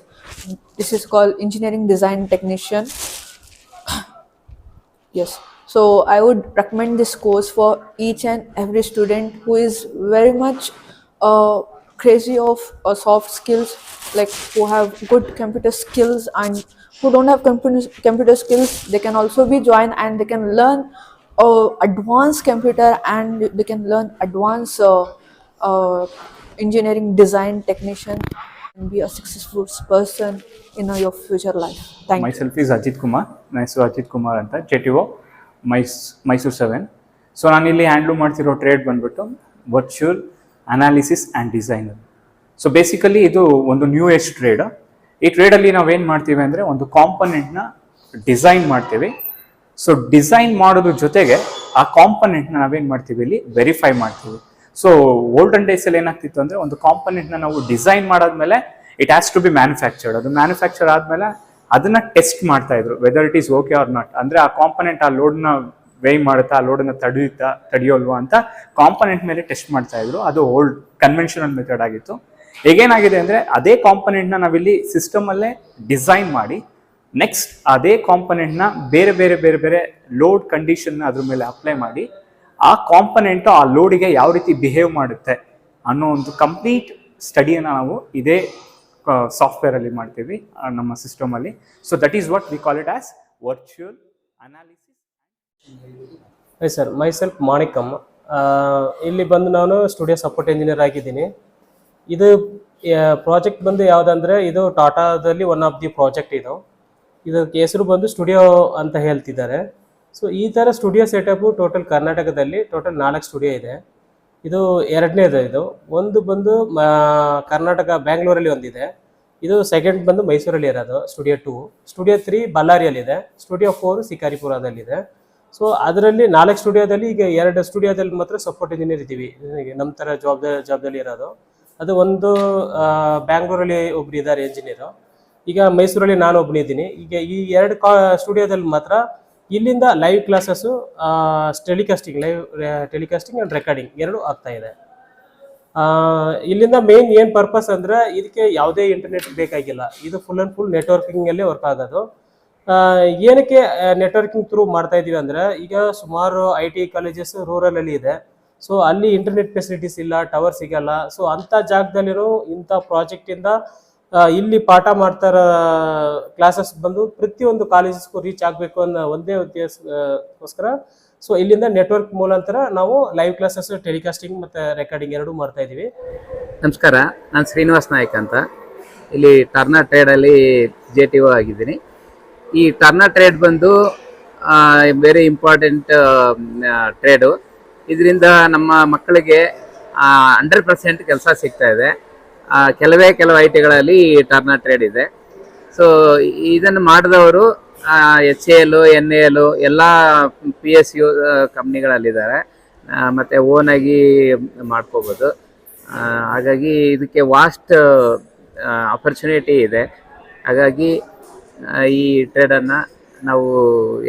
This is called Engineering Design Technician. Yes, so I would recommend this course for each and every student who is very much crazy of soft skills, like who have good computer skills, and who don't have computer skills. They can also be joined and they can learn advanced computer and they can learn advanced engineering design technician and be a successful person in your future life. Thank you. Myself is Ajit Kumar. My name is Ajit Kumar anta JTO Mysore 7. So ನಾನು ಇಲ್ಲಿ handle ಮಾಡ್ತಿರೋ trade ಬಂದ್ಬಿಟ್ಟು virtual analysis and designer. So basically ಇದು ಒಂದು new age trade. ಈ ಟ್ರೇಡಲ್ಲಿ ನಾವೇನು ಮಾಡ್ತೀವಿ ಅಂದರೆ ಒಂದು ಕಾಂಪೊನೆಂಟ್ನ ಡಿಸೈನ್ ಮಾಡ್ತೀವಿ. ಸೊ ಡಿಸೈನ್ ಮಾಡೋದ್ರ ಜೊತೆಗೆ ಆ ಕಾಂಪೊನೆಂಟ್ನ ನಾವೇನು ಮಾಡ್ತೀವಿ ಇಲ್ಲಿ ವೆರಿಫೈ ಮಾಡ್ತೀವಿ. ಸೊ ಓಲ್ಡನ್ ಡೇಸಲ್ಲಿ ಏನಾಗ್ತಿತ್ತು ಅಂದರೆ ಒಂದು ಕಾಂಪೊನೆಂಟ್ನ ನಾವು ಡಿಸೈನ್ ಮಾಡಾದ್ಮೇಲೆ it has to be manufactured. ಅದು ಮ್ಯಾನುಫ್ಯಾಕ್ಚರ್ ಆದಮೇಲೆ ಅದನ್ನ ಟೆಸ್ಟ್ ಮಾಡ್ತಾ ಇದ್ರು, whether it is okay or not. ಅಂದರೆ ಆ ಕಾಂಪೊನೆಂಟ್ ಆ ಲೋಡ್ನ ವೇಯ್ ಮಾಡುತ್ತಾ, ಆ ಲೋಡನ್ನು ತಡೆಯೋಲ್ವಾ ಅಂತ ಕಾಂಪೊನೆಂಟ್ ಮೇಲೆ ಟೆಸ್ಟ್ ಮಾಡ್ತಾ ಇದ್ರು. ಅದು ಓಲ್ಡ್ ಕನ್ವೆನ್ಷನಲ್ ಮೆಥಡ್ ಆಗಿತ್ತು. ಈಗೇನಾಗಿದೆ ಅಂದರೆ ಅದೇ ಕಾಂಪೊನೆಂಟ್ನ ನಾವಿಲ್ಲಿ ಸಿಸ್ಟಮಲ್ಲೇ ಡಿಸೈನ್ ಮಾಡಿ ನೆಕ್ಸ್ಟ್ ಅದೇ ಕಾಂಪೊನೆಂಟ್ನ ಬೇರೆ ಬೇರೆ ಬೇರೆ ಬೇರೆ ಲೋಡ್ ಕಂಡೀಷನ್ನ ಅದ್ರ ಮೇಲೆ ಅಪ್ಲೈ ಮಾಡಿ ಆ ಕಾಂಪೊನೆಂಟು ಆ ಲೋಡಿಗೆ ಯಾವ ರೀತಿ ಬಿಹೇವ್ ಮಾಡುತ್ತೆ ಅನ್ನೋ ಒಂದು ಕಂಪ್ಲೀಟ್ ಸ್ಟಡಿಯನ್ನು ನಾವು ಇದೇ ಸಾಫ್ಟ್ವೇರಲ್ಲಿ ಮಾಡ್ತೀವಿ ನಮ್ಮ ಸಿಸ್ಟಮಲ್ಲಿ. So that is what we call it as virtual analysis. Hi sir, my self Manikamma. ಇಲ್ಲಿ ಬಂದು ನಾನು ಸ್ಟುಡಿಯೋ ಸಪೋರ್ಟ್ ಇಂಜಿನಿಯರ್ ಆಗಿದ್ದೀನಿ. ಇದು ಪ್ರಾಜೆಕ್ಟ್ ಬಂದು ಯಾವುದಂದರೆ ಇದು ಟಾಟಾದಲ್ಲಿ ಒನ್ ಆಫ್ ದಿ ಪ್ರಾಜೆಕ್ಟ್ ಇದು. ಇದಕ್ಕೆ ಹೆಸರು ಬಂದು ಸ್ಟುಡಿಯೋ ಅಂತ ಹೇಳ್ತಿದ್ದಾರೆ. ಸೊ ಈ ಥರ ಸ್ಟುಡಿಯೋ ಸೆಟಪ್ಪು ಟೋಟಲ್ ಕರ್ನಾಟಕದಲ್ಲಿ ಟೋಟಲ್ 4 ಸ್ಟುಡಿಯೋ ಇದೆ. ಇದು ಎರಡನೇದು. ಇದು ಒಂದು ಬಂದು ಕರ್ನಾಟಕ ಬ್ಯಾಂಗ್ಳೂರಲ್ಲಿ ಒಂದಿದೆ, ಇದು ಸೆಕೆಂಡ್ ಬಂದು ಮೈಸೂರಲ್ಲಿ ಇರೋದು ಸ್ಟುಡಿಯೋ 2. ಸ್ಟುಡಿಯೋ 3 ಬಳ್ಳಾರಿಯಲ್ಲಿದೆ. ಸ್ಟುಡಿಯೋ 4 ಶಿಕಾರಿಪುರದಲ್ಲಿದೆ. ಸೊ ಅದರಲ್ಲಿ 4 ಸ್ಟುಡಿಯೋದಲ್ಲಿ ಈಗ 2 ಸ್ಟುಡಿಯೋದಲ್ಲಿ ಮಾತ್ರ ಸಪೋರ್ಟ್ ಇಂಜಿನಿಯರ್ ಇದ್ದೀವಿ, ನಮ್ಮ ಥರ ಜಾಬ್ದಲ್ಲಿ ಇರೋದು. ಅದು ಒಂದು ಬ್ಯಾಂಗ್ಳೂರಲ್ಲಿ ಒಬ್ರು ಇದ್ದಾರೆ ಇಂಜಿನಿಯರು, ಈಗ ಮೈಸೂರಲ್ಲಿ ನಾನು ಒಬ್ಬನಿದ್ದೀನಿ. ಈಗ ಈ 2 ಸ್ಟುಡಿಯೋದಲ್ಲಿ ಮಾತ್ರ ಇಲ್ಲಿಂದ live classes, telecasting and recording 2 ಆಗ್ತಾ ಇದೆ. ಇಲ್ಲಿಂದ ಮೇನ್ ಏನು ಪರ್ಪಸ್ ಅಂದರೆ ಇದಕ್ಕೆ ಯಾವುದೇ ಇಂಟರ್ನೆಟ್ ಬೇಕಾಗಿಲ್ಲ, ಇದು ಫುಲ್ ಆ್ಯಂಡ್ ಫುಲ್ ನೆಟ್ವರ್ಕಿಂಗಲ್ಲೇ ವರ್ಕ್ ಆಗೋದು. ಏನಕ್ಕೆ ನೆಟ್ವರ್ಕಿಂಗ್ ಥ್ರೂ ಮಾಡ್ತಾ ಇದ್ದೀವಿ ಅಂದರೆ, ಈಗ ಸುಮಾರು IT ಕಾಲೇಜಸ್ ರೂರಲಲ್ಲಿ ಇದೆ. ಸೊ ಅಲ್ಲಿ ಇಂಟರ್ನೆಟ್ ಫೆಸಿಲಿಟೀಸ್ ಇಲ್ಲ, ಟವರ್ ಸಿಗಲ್ಲ. ಸೊ ಅಂಥ ಜಾಗದಲ್ಲಿರೋ ಇಂಥ ಪ್ರಾಜೆಕ್ಟಿಂದ ಇಲ್ಲಿ ಪಾಠ ಮಾಡ್ತಾರ ಕ್ಲಾಸಸ್ ಬಂದು ಪ್ರತಿಯೊಂದು ಕಾಲೇಜಸ್ಗೂ ರೀಚ್ ಆಗಬೇಕು ಅನ್ನೋ ಒಂದೇ ಉದ್ದೇಶಕ್ಕೋಸ್ಕರ ಸೊ ಇಲ್ಲಿಂದ ನೆಟ್ವರ್ಕ್ ಮೂಲಂತರ ನಾವು ಲೈವ್ ಕ್ಲಾಸಸ್, ಟೆಲಿಕಾಸ್ಟಿಂಗ್ ಮತ್ತು ರೆಕಾರ್ಡಿಂಗ್ 2 ಮಾಡ್ತಾ ಇದ್ದೀವಿ. ನಮಸ್ಕಾರ, ನಾನು ಶ್ರೀನಿವಾಸ್ ನಾಯಕ್ ಅಂತ. ಇಲ್ಲಿ ಟರ್ನರ್ ಟ್ರೇಡಲ್ಲಿ JTO ಆಗಿದ್ದೀನಿ. ಈ ಟರ್ನರ್ ಟ್ರೇಡ್ ಬಂದು ವೆರಿ ಇಂಪಾರ್ಟೆಂಟ್ ಟ್ರೇಡು. ಇದರಿಂದ ನಮ್ಮ ಮಕ್ಕಳಿಗೆ 100% ಕೆಲಸ ಸಿಗ್ತಾ ಇದೆ. ಕೆಲವು IT ಗಳಲ್ಲಿ ಟರ್ನರ್ ಟ್ರೇಡ್ ಇದೆ. ಸೊ ಇದನ್ನು ಮಾಡಿದವರು HAL, NAL ಎಲ್ಲ PSU ಕಂಪ್ನಿಗಳಲ್ಲಿದ್ದಾರೆ, ಮತ್ತು ಓನಾಗಿ ಮಾಡ್ಕೋಬೋದು. ಹಾಗಾಗಿ ಇದಕ್ಕೆ ವಾಸ್ಟ್ ಆಪರ್ಚುನಿಟಿ ಇದೆ. ಹಾಗಾಗಿ ಈ ಟ್ರೇಡನ್ನು ನಾವು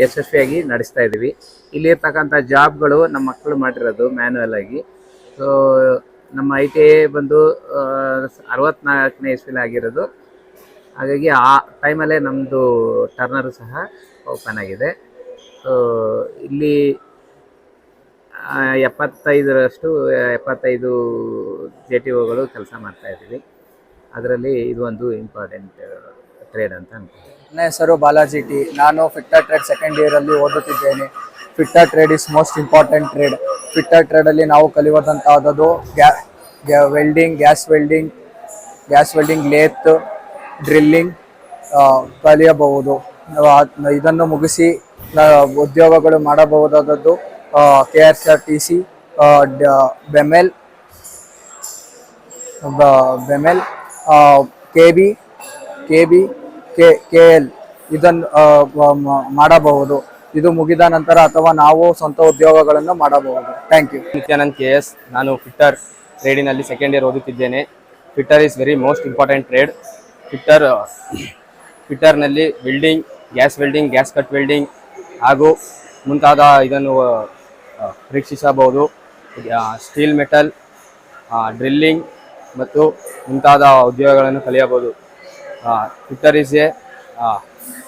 ಯಶಸ್ವಿಯಾಗಿ ನಡೆಸ್ತಾ ಇದ್ದೀವಿ. ಇಲ್ಲಿರ್ತಕ್ಕಂಥ ಜಾಬ್ಗಳು ನಮ್ಮ ಮಕ್ಕಳು ಮಾಡಿರೋದು ಮ್ಯಾನ್ಯಲ್ ಆಗಿ. ಸೊ ನಮ್ಮ ITI ಬಂದು 64ನೇ ಇಸ್ವಿಲಿ ಆಗಿರೋದು. ಹಾಗಾಗಿ ಆ ಟೈಮಲ್ಲೇ ನಮ್ಮದು ಟರ್ನರು ಸಹ ಓಪನ್ ಆಗಿದೆ. ಸೊ ಇಲ್ಲಿ 75 JTOಗಳು ಕೆಲಸ ಮಾಡ್ತಾಯಿದ್ದೀವಿ. ಅದರಲ್ಲಿ ಇದು ಒಂದು ಇಂಪಾರ್ಟೆಂಟ್ ಟ್ರೇಡ್ ಅಂತ ಅನ್ಕೊಂಡು. ನನ್ನ ಹೆಸರು ಬಾಲಾಜಿ ಟಿ. ನಾನು ಫಿಟ್ಟರ್ ಟ್ರೇಡ್ ಸೆಕೆಂಡ್ ಇಯರಲ್ಲಿ ಓದುತ್ತಿದ್ದೇನೆ. Fitter trade is most important trade. Fitter ಟ್ರೇಡಲ್ಲಿ ನಾವು ಕಲಿಯುವಂಥದ್ದು welding, gas welding, lathe, drilling ಕಲಿಯಬಹುದು. ಇದನ್ನು ಮುಗಿಸಿ ಉದ್ಯೋಗಗಳು ಮಾಡಬಹುದಾದದ್ದು KSRTC, ಬೆಮೆಲ್, KL ಇದನ್ನು ಮಾಡಬಹುದು. ಇದು ಮುಗಿದ ನಂತರ ಅಥವಾ ನಾವು ಸ್ವಂತ ಉದ್ಯೋಗಗಳನ್ನು ಮಾಡಬಹುದು. Thank you. ನಿತ್ಯಾನಂದ್ KS. ನಾನು ಫಿಟ್ಟರ್ ಟ್ರೇಡಿನಲ್ಲಿ ಸೆಕೆಂಡ್ ಇಯರ್ ಓದುತ್ತಿದ್ದೇನೆ. Fitter is very most important trade. ಫಿಟ್ಟರ್ನಲ್ಲಿ ವೆಲ್ಡಿಂಗ್, ಗ್ಯಾಸ್ ಕಟ್ ವೆಲ್ಡಿಂಗ್ ಹಾಗೂ ಮುಂತಾದ ಇದನ್ನು ಪರೀಕ್ಷಿಸಬಹುದು. ಸ್ಟೀಲ್ ಮೆಟಲ್, ಡ್ರಿಲ್ಲಿಂಗ್ ಮತ್ತು ಮುಂತಾದ ಉದ್ಯೋಗಗಳನ್ನು ಕಲಿಯಬಹುದು.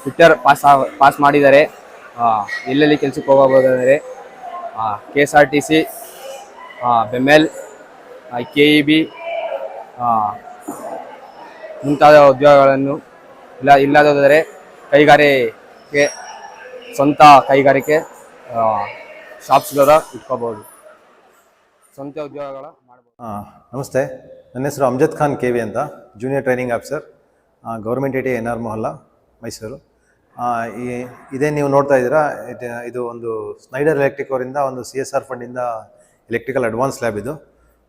ಫಿಟ್ಟರ್ ಪಾಸ್ ಮಾಡಿದರೆ ಎಲ್ಲೆಲ್ಲಿ ಕೆಲಸಕ್ಕೆ ಹೋಗಬಹುದಾದರೆ KSRTC, ಬೆಮೆಲ್, KEB ಮುಂತಾದ ಉದ್ಯೋಗಗಳನ್ನು ಇಲ್ಲದಾದರೆ ಸ್ವಂತ ಕೈಗಾರಿಕೆ ಶಾಪ್ಸ್ಗಳ ಇಟ್ಕೋಬಹುದು, ಸ್ವಂತ ಉದ್ಯೋಗಗಳ ಮಾಡಬಹುದು. ನಮಸ್ತೆ, ನನ್ನ ಹೆಸರು ಅಮ್ಜದ್ ಖಾನ್ KV ಅಂತ, junior training officer, government ITI NR Mohalla, Mysuru. ಇದೇ ನೀವು ನೋಡ್ತಾ ಇದ್ದೀರಾ, ಇದು ಒಂದು ಸ್ನೈಡರ್ ಎಲೆಕ್ಟ್ರಿಕ್ ಅವರಿಂದ ಒಂದು CSR ಫಂಡಿಂದ ಎಲೆಕ್ಟ್ರಿಕಲ್ ಅಡ್ವಾನ್ಸ್ ಲ್ಯಾಬ್ ಇದು.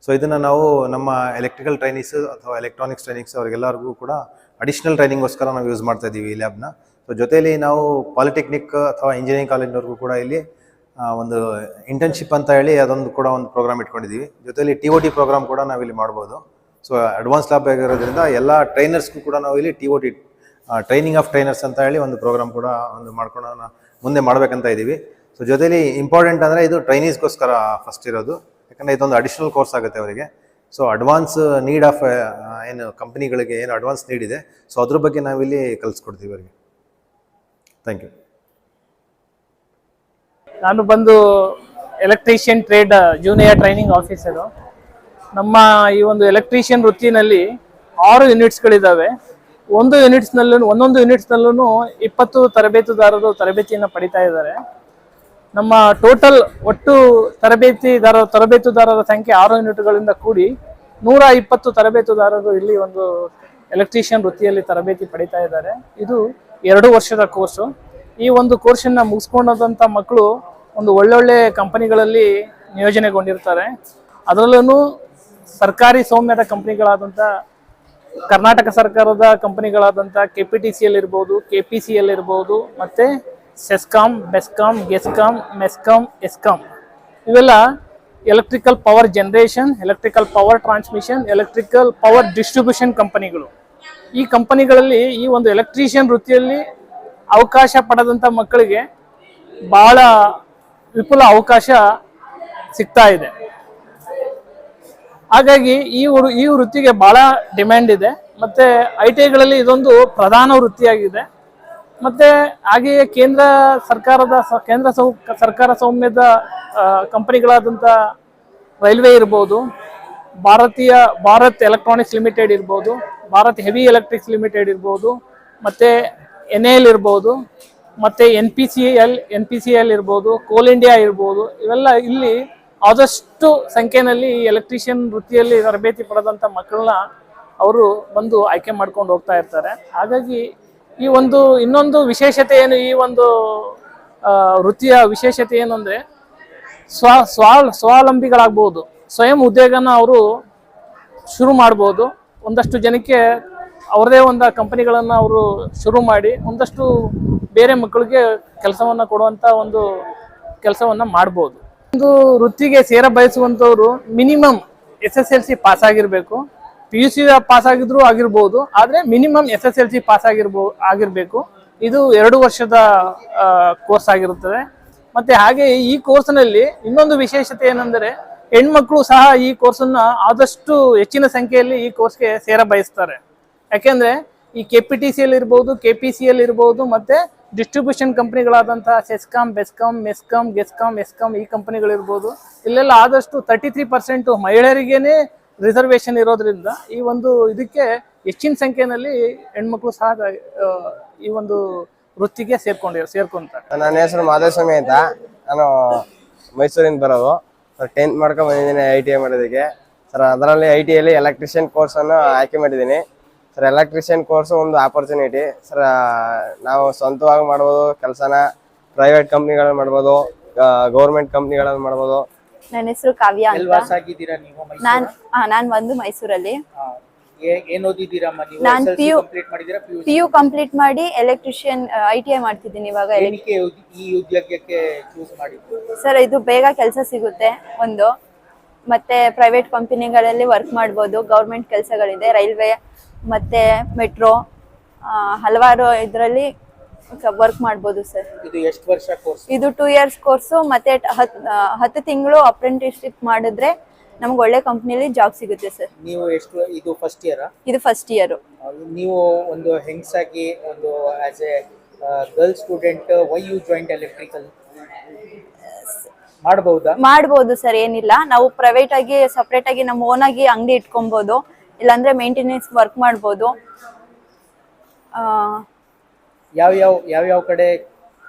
ಸೊ ಇದನ್ನು ನಾವು ನಮ್ಮ ಎಲೆಕ್ಟ್ರಿಕಲ್ ಟ್ರೈನಿಂಗ್ಸ್ ಅಥವಾ ಎಲೆಕ್ಟ್ರಾನಿಕ್ಸ್ ಟ್ರೈನಿಂಗ್ಸ್ ಅವ್ರಿಗೆಲ್ಲರಿಗೂ ಕೂಡ ಅಡಿಷ್ನಲ್ ಟ್ರೈನಿಂಗ್ಗೋಸ್ಕರ ನಾವು ಯೂಸ್ ಮಾಡ್ತಾ ಇದ್ದೀವಿ ಈ ಲ್ಯಾಬ್ನ. ಸೊ ಜೊತೆಯಲ್ಲಿ ನಾವು ಪಾಲಿಟೆಕ್ನಿಕ್ ಅಥವಾ ಇಂಜಿನಿಯರಿಂಗ್ ಕಾಲೇಜ್ನವ್ರಿಗೂ ಕೂಡ ಇಲ್ಲಿ ಒಂದು ಇಂಟರ್ನ್ಶಿಪ್ ಅಂತ ಹೇಳಿ ಅದೊಂದು ಕೂಡ ಒಂದು ಪ್ರೋಗ್ರಾಮ್ ಇಟ್ಕೊಂಡಿದ್ದೀವಿ. ಜೊತೆಯಲ್ಲಿ TOT ಪ್ರೋಗ್ರಾಮ್ ಕೂಡ ನಾವಿಲ್ಲಿ ಮಾಡ್ಬೋದು. ಸೊ ಅಡ್ವಾನ್ಸ್ ಲ್ಯಾಬ್ ಆಗಿರೋದ್ರಿಂದ ಎಲ್ಲ ಟ್ರೈನರ್ಸ್ಗೂ ಕೂಡ ನಾವು ಇಲ್ಲಿ TOT ಟ್ರೈನಿಂಗ್ ಆಫ್ ಟ್ರೈನರ್ಸ್ ಅಂತ ಹೇಳಿ ಒಂದು ಪ್ರೋಗ್ರಾಮ್ ಕೂಡ ಒಂದು ಮಾಡ್ಕೊಂಡು ಮುಂದೆ ಮಾಡಬೇಕಂತ ಇದ್ದೀವಿ. ಸೊ ಜೊತೆಲಿ ಇಂಪಾರ್ಟೆಂಟ್ ಅಂದರೆ ಇದು ಟ್ರೈನೀಸ್ಗೋಸ್ಕರ ಫಸ್ಟ್ ಇರೋದು, ಯಾಕಂದರೆ ಇದೊಂದು ಅಡಿಷ್ನಲ್ ಕೋರ್ಸ್ ಆಗುತ್ತೆ ಅವರಿಗೆ. ಸೊ ಅಡ್ವಾನ್ಸ್ ನೀಡ್ ಆಫ್ ಏನು ಕಂಪ್ನಿಗಳಿಗೆ ಏನು ಅಡ್ವಾನ್ಸ್ ನೀಡ್ ಇದೆ, ಸೊ ಅದ್ರ ಬಗ್ಗೆ ನಾವಿಲ್ಲಿ ಕಲಿಸ್ಕೊಡ್ತೀವಿ ಅವರಿಗೆ. Thank you. ನಾನು ಬಂದು electrician trade junior training officer. ನಮ್ಮ ಈ ಒಂದು ಎಲೆಕ್ಟ್ರಿಷಿಯನ್ ವೃತ್ತಿನಲ್ಲಿ 6 ಯೂನಿಟ್ಸ್ಗಳಿದ್ದಾವೆ. ಒಂದೊಂದು ಯೂನಿಟ್ಸ್ನಲ್ಲೂ 20 ತರಬೇತುದಾರರು ತರಬೇತಿಯನ್ನು ಪಡಿತಾ ಇದ್ದಾರೆ. ನಮ್ಮ ಟೋಟಲ್ ಒಟ್ಟು ತರಬೇತುದಾರರ ಸಂಖ್ಯೆ 6 ಯೂನಿಟ್ಗಳಿಂದ ಕೂಡಿ 120 ತರಬೇತುದಾರರು ಇಲ್ಲಿ ಒಂದು ಎಲೆಕ್ಟ್ರಿಷಿಯನ್ ವೃತ್ತಿಯಲ್ಲಿ ತರಬೇತಿ ಪಡಿತಾ ಇದ್ದಾರೆ. ಇದು 2 ವರ್ಷದ ಕೋರ್ಸು. ಈ ಒಂದು ಕೋರ್ಸನ್ನು ಮುಗಿಸ್ಕೊಂಡಂಥ ಮಕ್ಕಳು ಒಂದು ಒಳ್ಳೊಳ್ಳೆ ಕಂಪನಿಗಳಲ್ಲಿ ನಿಯೋಜನೆಗೊಂಡಿರ್ತಾರೆ. ಅದರಲ್ಲೂ ಸರ್ಕಾರಿ ಸೌಮ್ಯದ ಕಂಪನಿಗಳಾದಂಥ ಕರ್ನಾಟಕ ಸರ್ಕಾರದ ಕಂಪನಿಗಳಾದಂಥ KPTCL ಇರ್ಬೋದು, KPCL ಇರ್ಬೋದು, ಮತ್ತು ಸೆಸ್ಕಾಮ್, ಬೆಸ್ಕಾಮ್, ಗೆಸ್ಕಾಮ್, ಮೆಸ್ಕಾಮ್, ಎಸ್ಕಾಮ್ ಇವೆಲ್ಲ electrical power generation, electrical power transmission, electrical power distribution ಕಂಪನಿಗಳು. ಈ ಕಂಪನಿಗಳಲ್ಲಿ ಈ ಒಂದು ಎಲೆಕ್ಟ್ರಿಷಿಯನ್ ವೃತ್ತಿಯಲ್ಲಿ ಅವಕಾಶ ಪಡೆದಂಥ ಮಕ್ಕಳಿಗೆ ಭಾಳ ವಿಪುಲ ಅವಕಾಶ ಸಿಗ್ತಾ ಇದೆ. ಹಾಗಾಗಿ ಈ ವೃತ್ತಿಗೆ ಭಾಳ ಡಿಮ್ಯಾಂಡ್ ಇದೆ. ಮತ್ತು ITIಗಳಲ್ಲಿ ಇದೊಂದು ಪ್ರಧಾನ ವೃತ್ತಿಯಾಗಿದೆ. ಮತ್ತು ಹಾಗೆಯೇ ಕೇಂದ್ರ ಸರ್ಕಾರ ಸ್ವಾಮ್ಯದ ಕಂಪನಿಗಳಾದಂಥ ರೈಲ್ವೆ ಇರ್ಬೋದು, ಭಾರತ್ ಎಲೆಕ್ಟ್ರಾನಿಕ್ಸ್ ಲಿಮಿಟೆಡ್ ಇರ್ಬೋದು, ಭಾರತ್ ಹೆವಿ ಎಲೆಕ್ಟ್ರಿಕ್ಸ್ ಲಿಮಿಟೆಡ್ ಇರ್ಬೋದು, ಮತ್ತು NAL ಇರ್ಬೋದು, ಮತ್ತು NPCL ಇರ್ಬೋದು, ಕೋಲ್ ಇಂಡಿಯಾ ಇರ್ಬೋದು, ಇವೆಲ್ಲ ಇಲ್ಲಿ ಆದಷ್ಟು ಸಂಖ್ಯೆಯಲ್ಲಿ ಎಲೆಕ್ಟ್ರಿಷಿಯನ್ ವೃತ್ತಿಯಲ್ಲಿ ತರಬೇತಿ ಪಡೆದಂಥ ಮಕ್ಕಳನ್ನ ಅವರು ಬಂದು ಆಯ್ಕೆ ಮಾಡ್ಕೊಂಡು ಹೋಗ್ತಾ ಇರ್ತಾರೆ. ಹಾಗಾಗಿ ಈ ಒಂದು ಇನ್ನೊಂದು ವಿಶೇಷತೆ ಏನು, ಈ ಒಂದು ವೃತ್ತಿಯ ವಿಶೇಷತೆ ಏನು ಅಂದರೆ ಸ್ವಾವಲಂಬಿಗಳಾಗ್ಬೋದು, ಸ್ವಯಂ ಉದ್ಯೋಗನ ಅವರು ಶುರು ಮಾಡ್ಬೋದು. ಒಂದಷ್ಟು ಜನಕ್ಕೆ ಅವ್ರದೇ ಒಂದು ಕಂಪನಿಗಳನ್ನು ಅವರು ಶುರು ಮಾಡಿ ಒಂದಷ್ಟು ಬೇರೆ ಮಕ್ಕಳಿಗೆ ಕೆಲಸವನ್ನು ಕೊಡುವಂಥ ಒಂದು ಕೆಲಸವನ್ನು ಮಾಡ್ಬೋದು. ಒಂದು ವೃತ್ತಿಗೆ ಸೇರ ಬಯಸುವಂಥವ್ರು ಮಿನಿಮಮ್ SSLC ಪಾಸ್ ಆಗಿರಬೇಕು. PUC ಪಾಸ್ ಆಗಿರ್ಬೋದು, ಆದರೆ ಮಿನಿಮಮ್ SSLC ಪಾಸ್ ಆಗಿರಬೇಕು. ಇದು 2 ವರ್ಷದ ಕೋರ್ಸ್ ಆಗಿರುತ್ತದೆ. ಮತ್ತು ಹಾಗೆ ಈ ಕೋರ್ಸ್ನಲ್ಲಿ ಇನ್ನೊಂದು ವಿಶೇಷತೆ ಏನೆಂದರೆ ಹೆಣ್ಮಕ್ಳು ಸಹ ಈ ಕೋರ್ಸನ್ನು ಆದಷ್ಟು ಹೆಚ್ಚಿನ ಸಂಖ್ಯೆಯಲ್ಲಿ ಈ ಕೋರ್ಸ್ಗೆ ಸೇರ ಬಯಸ್ತಾರೆ. ಯಾಕೆಂದರೆ ಈ KPTCL ಇರ್ಬೋದು, KPCL ಇರ್ಬೋದು, ಮತ್ತು ಡಿಸ್ಟ್ರಿಬ್ಯೂಷನ್ ಕಂಪ್ನಿಗಳಾದಂಥ ಸೆಸ್ಕಾಮ್, ಬೆಸ್ಕಾಮ್, ಮೆಸ್ಕಾಮ್, ಗೆಸ್ಕಾಮ್, ಎಸ್ಕಾಮ್ ಈ ಕಂಪನಿಗಳಿರ್ಬೋದು, ಇಲ್ಲೆಲ್ಲ ಆದಷ್ಟು 33% ಮಹಿಳೆಯರಿಗೇನೆ ರಿಸರ್ವೇಷನ್ ಇರೋದ್ರಿಂದ ಈ ಒಂದು ಇದಕ್ಕೆ ಹೆಚ್ಚಿನ ಸಂಖ್ಯೆಯಲ್ಲಿ ಹೆಣ್ಮಕ್ಳು ಸಹ ಈ ಒಂದು ವೃತ್ತಿಗೆ ಸೇರ್ಕೊಂತಾರೆ. ನನ್ನ ಹೆಸರು ಮಾಧವಸ್ವಾಮಿ ಅಂತ. ನಾನು ಮೈಸೂರಿಂದ ಬರೋದು. 10th ಮಾಡ್ಕೊಂಡು ಬಂದಿದ್ದೀನಿ ITI ಮಾಡೋದಕ್ಕೆ ಸರ್. ಅದರಲ್ಲಿ ITIಯಲ್ಲಿ ಎಲೆಕ್ಟ್ರಿಷಿಯನ್ ಕೋರ್ಸನ್ನು ಆಯ್ಕೆ ಮಾಡಿದ್ದೀನಿ ಸರ್. ಎಲೆಕ್ಟ್ರಿಷಿಯನ್ ಕೋರ್ಸು ಒಂದು ಆಪರ್ಚುನಿಟಿ ಸರ್. ನಾವು ಸ್ವಂತವಾಗಿ ಮಾಡ್ಬೋದು ಕೆಲಸನ, ಪ್ರೈವೇಟ್ ಕಂಪ್ನಿಗಳಲ್ಲಿ ಮಾಡ್ಬೋದು, ಗೌರ್ಮೆಂಟ್ ಕಂಪ್ನಿಗಳಲ್ಲಿ ಮಾಡ್ಬೋದು. ನನ್ನ ಹೆಸರು ಕಾವ್ಯ ಅಂತ. ನಾನು ಒಂದು ಮೈಸೂರಲ್ಲಿ. ನಾನು PU ಕಂಪ್ಲೀಟ್ ಮಾಡಿ ಎಲೆಕ್ಟ್ರಿಷಿಯನ್ ITI ಮಾಡ್ತಿದ್ದೀನಿ ಇವಾಗ. ಸರ್ ಇದು ಬೇಗ ಕೆಲಸ ಸಿಗುತ್ತೆ ಒಂದು, ಮತ್ತೆ ಪ್ರೈವೇಟ್ ಕಂಪನಿಗಳಲ್ಲಿ ವರ್ಕ್ ಮಾಡ್ಬೋದು. ಗೌರ್ಮೆಂಟ್ ಕೆಲಸಗಳಿದೆ, ರೈಲ್ವೆ ಮತ್ತೆ ಮೆಟ್ರೋ, ಹಲವಾರು ಇದರಲ್ಲಿ ವರ್ಕ್ ಮಾಡ್ಬೋದು ಸರ್. ಇದು ಎಷ್ಟು ವರ್ಷ ಕೋರ್ಸ್? ಇದು 2 years ಕೋರ್ಸು. ಮತ್ತೆ 10 ತಿಂಗಳು ಅಪ್ರೆಂಟಿಸ್ಶಿಪ್ ಮಾಡಿದ್ರೆ ನಮ್ಗೆ ಒಳ್ಳೆ ಕಂಪ್ನಿಲಿ ಜಾಬ್ ಸಿಗುತ್ತೆ ಸರ್. ನೀವು ಎಷ್ಟು, ಇದು ಫಸ್ಟ್ ಇಯರ್? ಇದು ಫಸ್ಟ್ ಇಯರ್. ನೀವು ಒಂದು ಹೆಂಗಸಾಗಿ, ಒಂದು as a girl student, why you joined electrical ಮಾಡ್ಬೋದು ಸರ್. ಏನಿಲ್ಲ, ನಾವು ಪ್ರೈವೇಟ್ ಆಗಿ ಸಪ್ರೇಟ್ ಆಗಿ ನಮ್ಮ ಓನ್ ಆಗಿ ಅಂಗಡಿ ಇಟ್ಕೊಬಹುದು, ಇಲ್ಲಾಂದ್ರೆ ಮೇಂಟೆನೆನ್ಸ್ ವರ್ಕ್ ಮಾಡ್ಬೋದು. ಯಾವ ಕಡೆ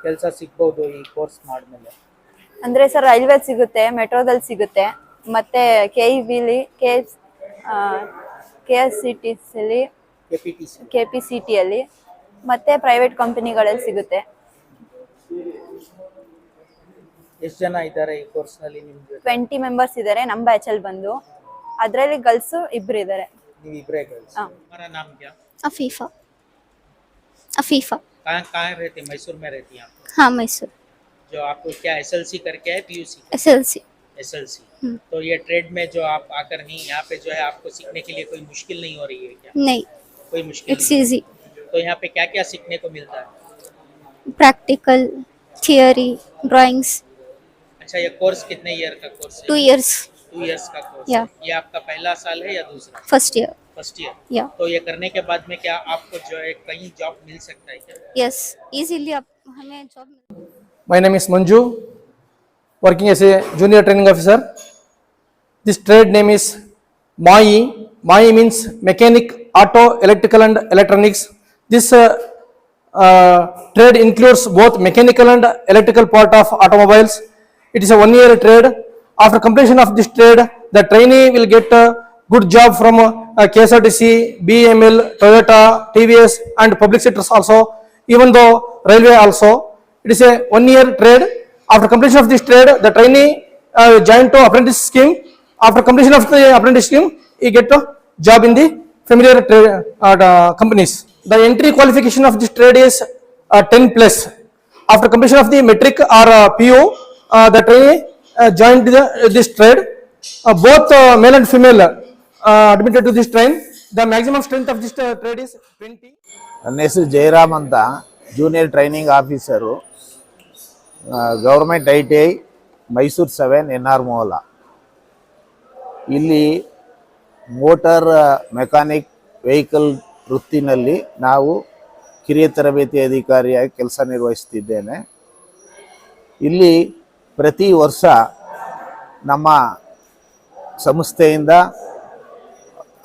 ಕೆಲಸ ಸಿಗ್ಬಹುದು ಈ ಕೋರ್ಸ್ ಮಾಡಿದ್ಮೇಲೆ? ಅಂದ್ರೆ ಸರ್ ರೈಲ್ವೆ ಸಿಗುತ್ತೆ, ಮೆಟ್ರೋದಲ್ಲಿ ಸಿಗುತ್ತೆ, ಮತ್ತೆ KEBಲಿ, KSCTCಲಿ, KPCTಯಲ್ಲಿ, ಮತ್ತೆ ಪ್ರೈವೇಟ್ ಕಂಪನಿಗಳಲ್ಲಿ ಸಿಗುತ್ತೆ. ಎಷ್ಟು ಜನ ಇದ್ದಾರೆ ಈ ಕೋರ್ಸ್ ನಲ್ಲಿ? 20 ಮೆಂಬರ್ಸ್ ಇದ್ದಾರೆ ನಮ್ಮ ಬ್ಯಾಚ್ ಅಲ್ಲಿ ಬಂದು. ಅದರಲ್ಲಿ ಗರ್ಲ್ಸ್ 2 ಇದ್ದಾರೆ. ನೀವು ಇಬ್ಬರೇ ಗರ್ಲ್ಸ್? हमारा नाम क्या? अफीफा. अफीफा. कहाँ रहती है? मैसूर में रहती हैं आप? हाँ मैसूर. जो आपको क्या SLC करके है PUC? SLC. तो ये ट्रेड में जो आप आकर ही यहाँ पे जो है आपको सीखने के लिए कोई मुश्किल नहीं हो रही है क्या? नहीं, कोई मुश्किल? It's easy. तो यहाँ पे क्या क्या सीखने को मिलता है? Practical, theory, drawings. अच्छा, ये कोर्स कितने ईयर का कोर्स है? 2 years. 2 years का कोर्स. Yeah. ये आपका पहला साल है या दूसरा? First year. First year. Yeah. तो ये करने के बाद में क्या आपको जो है कहीं जॉब मिल सकता है क्या? Yes, easily आप हमें job. My name is Manju, working as a junior training officer. This trade name is MAI. MAI means mechanic, auto, electrical and electronics. This trade includes both mechanical and electrical part of automobiles. It is a 1-year trade. After completion of this trade, the trainee will get a good job from KSRTC, BML, Toyota, TVS and public sectors also, even though railway also. It is a 1-year trade. After completion of this trade, the trainee join to apprentice scheme. After completion of the apprentice scheme, he get a job in the familiar companies. The entry qualification of this trade is 10 plus. After completion of the metric or PU, the trainee joined this trade. Both male and female admitted to this train. The maximum strength of this trade is 20. ನನ್ನ ಹೆಸರು ಜಯರಾಮ್ ಅಂತ, junior training officer, government ITI Mysuru 7 NR ಮೋಲ. ಇಲ್ಲಿ motor mechanic vehicle ವೃತ್ತಿನಲ್ಲಿ ನಾವು ಕಿರಿಯ ತರಬೇತಿ ಅಧಿಕಾರಿಯಾಗಿ ಕೆಲಸ ನಿರ್ವಹಿಸ್ತಿದ್ದೇನೆ. ಇಲ್ಲಿ ಪ್ರತಿ ವರ್ಷ ನಮ್ಮ ಸಂಸ್ಥೆಯಿಂದ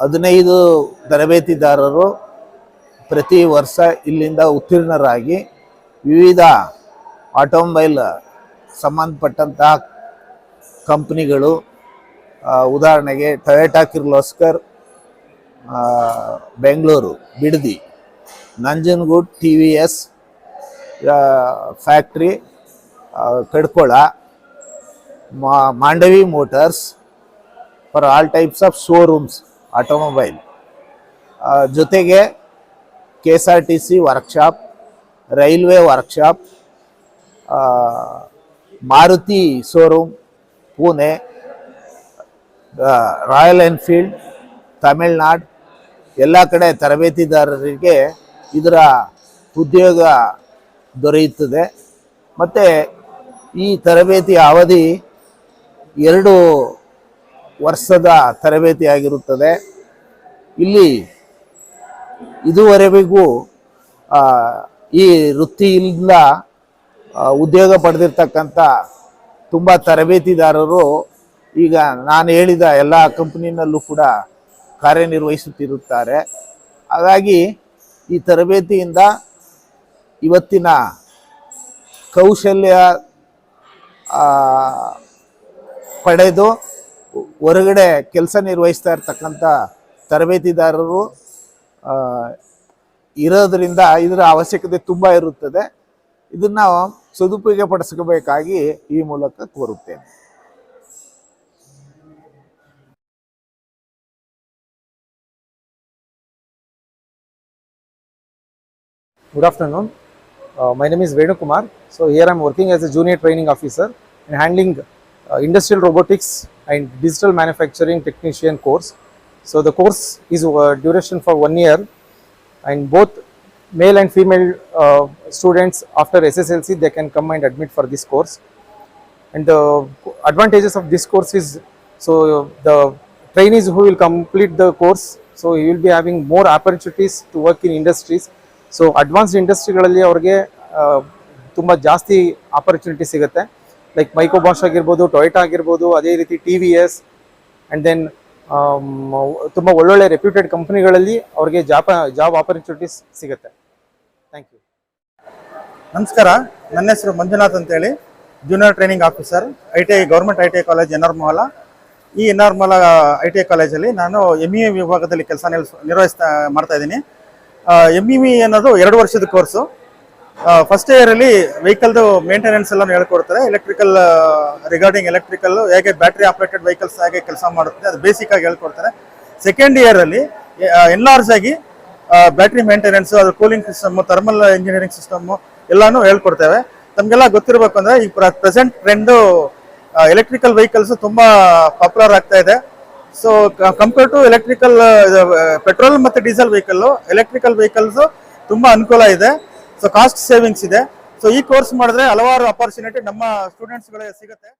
15 ತರಬೇತಿದಾರರು ಪ್ರತಿ ವರ್ಷ ಇಲ್ಲಿಂದ ಉತ್ತೀರ್ಣರಾಗಿ ವಿವಿಧ ಆಟೋಮೊಬೈಲ್ ಸಂಬಂಧಪಟ್ಟಂತಹ ಕಂಪ್ನಿಗಳು, ಉದಾಹರಣೆಗೆ Toyota Kirloskar Bengaluru Bidadi, Nanjangud TVS factory Kadkol, Mandavi motors for all types of showrooms automobile, ಜೊತೆಗೆ KSRTC workshop, railway workshop, Maruti showroom Pune, royal Enfield Tamil Nadu, ಎಲ್ಲ ಕಡೆ ತರಬೇತಿದಾರರಿಗೆ ಇದರ ಉದ್ಯೋಗ ದೊರೆಯುತ್ತದೆ. ಮತ್ತು ಈ ತರಬೇತಿ ಅವಧಿ 2 ವರ್ಷದ ತರಬೇತಿ ಆಗಿರುತ್ತದೆ. ಇಲ್ಲಿ ಇದುವರೆಗೂ ಈ ವೃತ್ತಿಯಿಂದ ಉದ್ಯೋಗ ಪಡೆದಿರ್ತಕ್ಕಂಥ ತುಂಬ ತರಬೇತಿದಾರರು ಈಗ ನಾನು ಹೇಳಿದ ಎಲ್ಲ ಕಂಪನಿನಲ್ಲೂ ಕೂಡ ಕಾರ್ಯನಿರ್ವಹಿಸುತ್ತಿರುತ್ತಾರೆ. ಹಾಗಾಗಿ ಈ ತರಬೇತಿಯಿಂದ ಇವತ್ತಿನ ಕೌಶಲ್ಯ ಪಡೆದು ಹೊರಗಡೆ ಕೆಲಸ ನಿರ್ವಹಿಸ್ತಾ ಇರ್ತಕ್ಕಂಥ ತರಬೇತಿದಾರರು ಇರೋದರಿಂದ ಇದರ ಅವಶ್ಯಕತೆ ತುಂಬ ಇರುತ್ತದೆ. ಇದನ್ನು ಸದುಪಯೋಗ ಪಡಿಸಬೇಕಾಗಿ ಈ ಮೂಲಕ ಕೋರುತ್ತೇನೆ. Good afternoon. My name is Venu Kumar. So here I am working as a junior training officer and handling industrial robotics and digital manufacturing technician course. So the course is duration for 1 year, and both male and female students after SSLC they can come and admit for this course. And the advantages of this course is, so the trainees who will complete the course, so he will be having more opportunities to work in industries. So advanced ಇಂಡಸ್ಟ್ರಿಗಳಲ್ಲಿ ಅವ್ರಿಗೆ ತುಂಬ ಜಾಸ್ತಿ opportunity ಸಿಗುತ್ತೆ. Like ಮೈಕ್ರೋಬಾಷ್ ಆಗಿರ್ಬೋದು, Toyota ಆಗಿರ್ಬೋದು, ಅದೇ ರೀತಿ TVS and then ತುಂಬ ಒಳ್ಳೊಳ್ಳೆ ರೆಪ್ಯೂಟೆಡ್ ಕಂಪ್ನಿಗಳಲ್ಲಿ ಅವ್ರಿಗೆ ಜಾಬ್ ಆಪರ್ಚುನಿಟೀಸ್ ಸಿಗುತ್ತೆ. Thank you. ನಮಸ್ಕಾರ, ನನ್ನ ಹೆಸರು ಮಂಜುನಾಥ್ ಅಂತೇಳಿ, junior training officer, ITI government ITI college NR Mohalla. ಈ NR ಮೋಹಲ ITI ಕಾಲೇಜಲ್ಲಿ ನಾನು MEE ವಿಭಾಗದಲ್ಲಿ ಕೆಲಸ ಮಾಡ್ತಾ ಇದ್ದೀನಿ. MEE ಅನ್ನೋದು 2 ವರ್ಷದ ಕೋರ್ಸು. ಫಸ್ಟ್ ಇಯರಲ್ಲಿ ವೆಹಿಕಲ್ದು ಮೇಂಟೆನೆನ್ಸ್ ಎಲ್ಲ ಹೇಳ್ಕೊಡ್ತಾರೆ. ಎಲೆಕ್ಟ್ರಿಕಲ್ ರಿಗಾರ್ಡಿಂಗ್ ಎಲೆಕ್ಟ್ರಿಕಲ್ ಹೇಗೆ ಬ್ಯಾಟ್ರಿ ಆಪರೇಟೆಡ್ ವೆಹಿಕಲ್ಸ್ ಹೇಗೆ ಕೆಲಸ ಮಾಡುತ್ತೆ ಅದು ಬೇಸಿಕ್ ಆಗಿ ಹೇಳ್ಕೊಡ್ತಾರೆ. ಸೆಕೆಂಡ್ ಇಯರಲ್ಲಿ ಎನ್ಲಾರ್ಜ್ ಆಗಿ ಬ್ಯಾಟ್ರಿ ಮೇಂಟೆನೆನ್ಸ್, ಅದು cooling system, thermal engineering system ಎಲ್ಲಾನು ಹೇಳ್ಕೊಡ್ತೇವೆ. ತಮಗೆಲ್ಲ ಗೊತ್ತಿರಬೇಕು ಅಂದರೆ ಈ ಪ್ರೆಸೆಂಟ್ ಟ್ರೆಂಡು ಎಲೆಕ್ಟ್ರಿಕಲ್ ವೆಹಿಕಲ್ಸ್ ತುಂಬ ಪಾಪ್ಯುಲರ್ ಆಗ್ತಾ ಇದೆ. So compare to electrical petrol ಮತ್ತು ಡೀಸೆಲ್ ವೆಹಿಕಲ್ಲು, ಎಲೆಕ್ಟ್ರಿಕಲ್ ವೆಹಿಕಲ್ಸು ತುಂಬ ಅನುಕೂಲ ಇದೆ. ಸೊ ಕಾಸ್ಟ್ ಸೇವಿಂಗ್ಸ್ ಇದೆ. ಸೊ ಈ ಕೋರ್ಸ್ ಮಾಡಿದ್ರೆ ಹಲವಾರು ಅಪರ್ಚುನಿಟಿ ನಮ್ಮ ಸ್ಟೂಡೆಂಟ್ಸ್ಗಳಿಗೆ ಸಿಗುತ್ತೆ.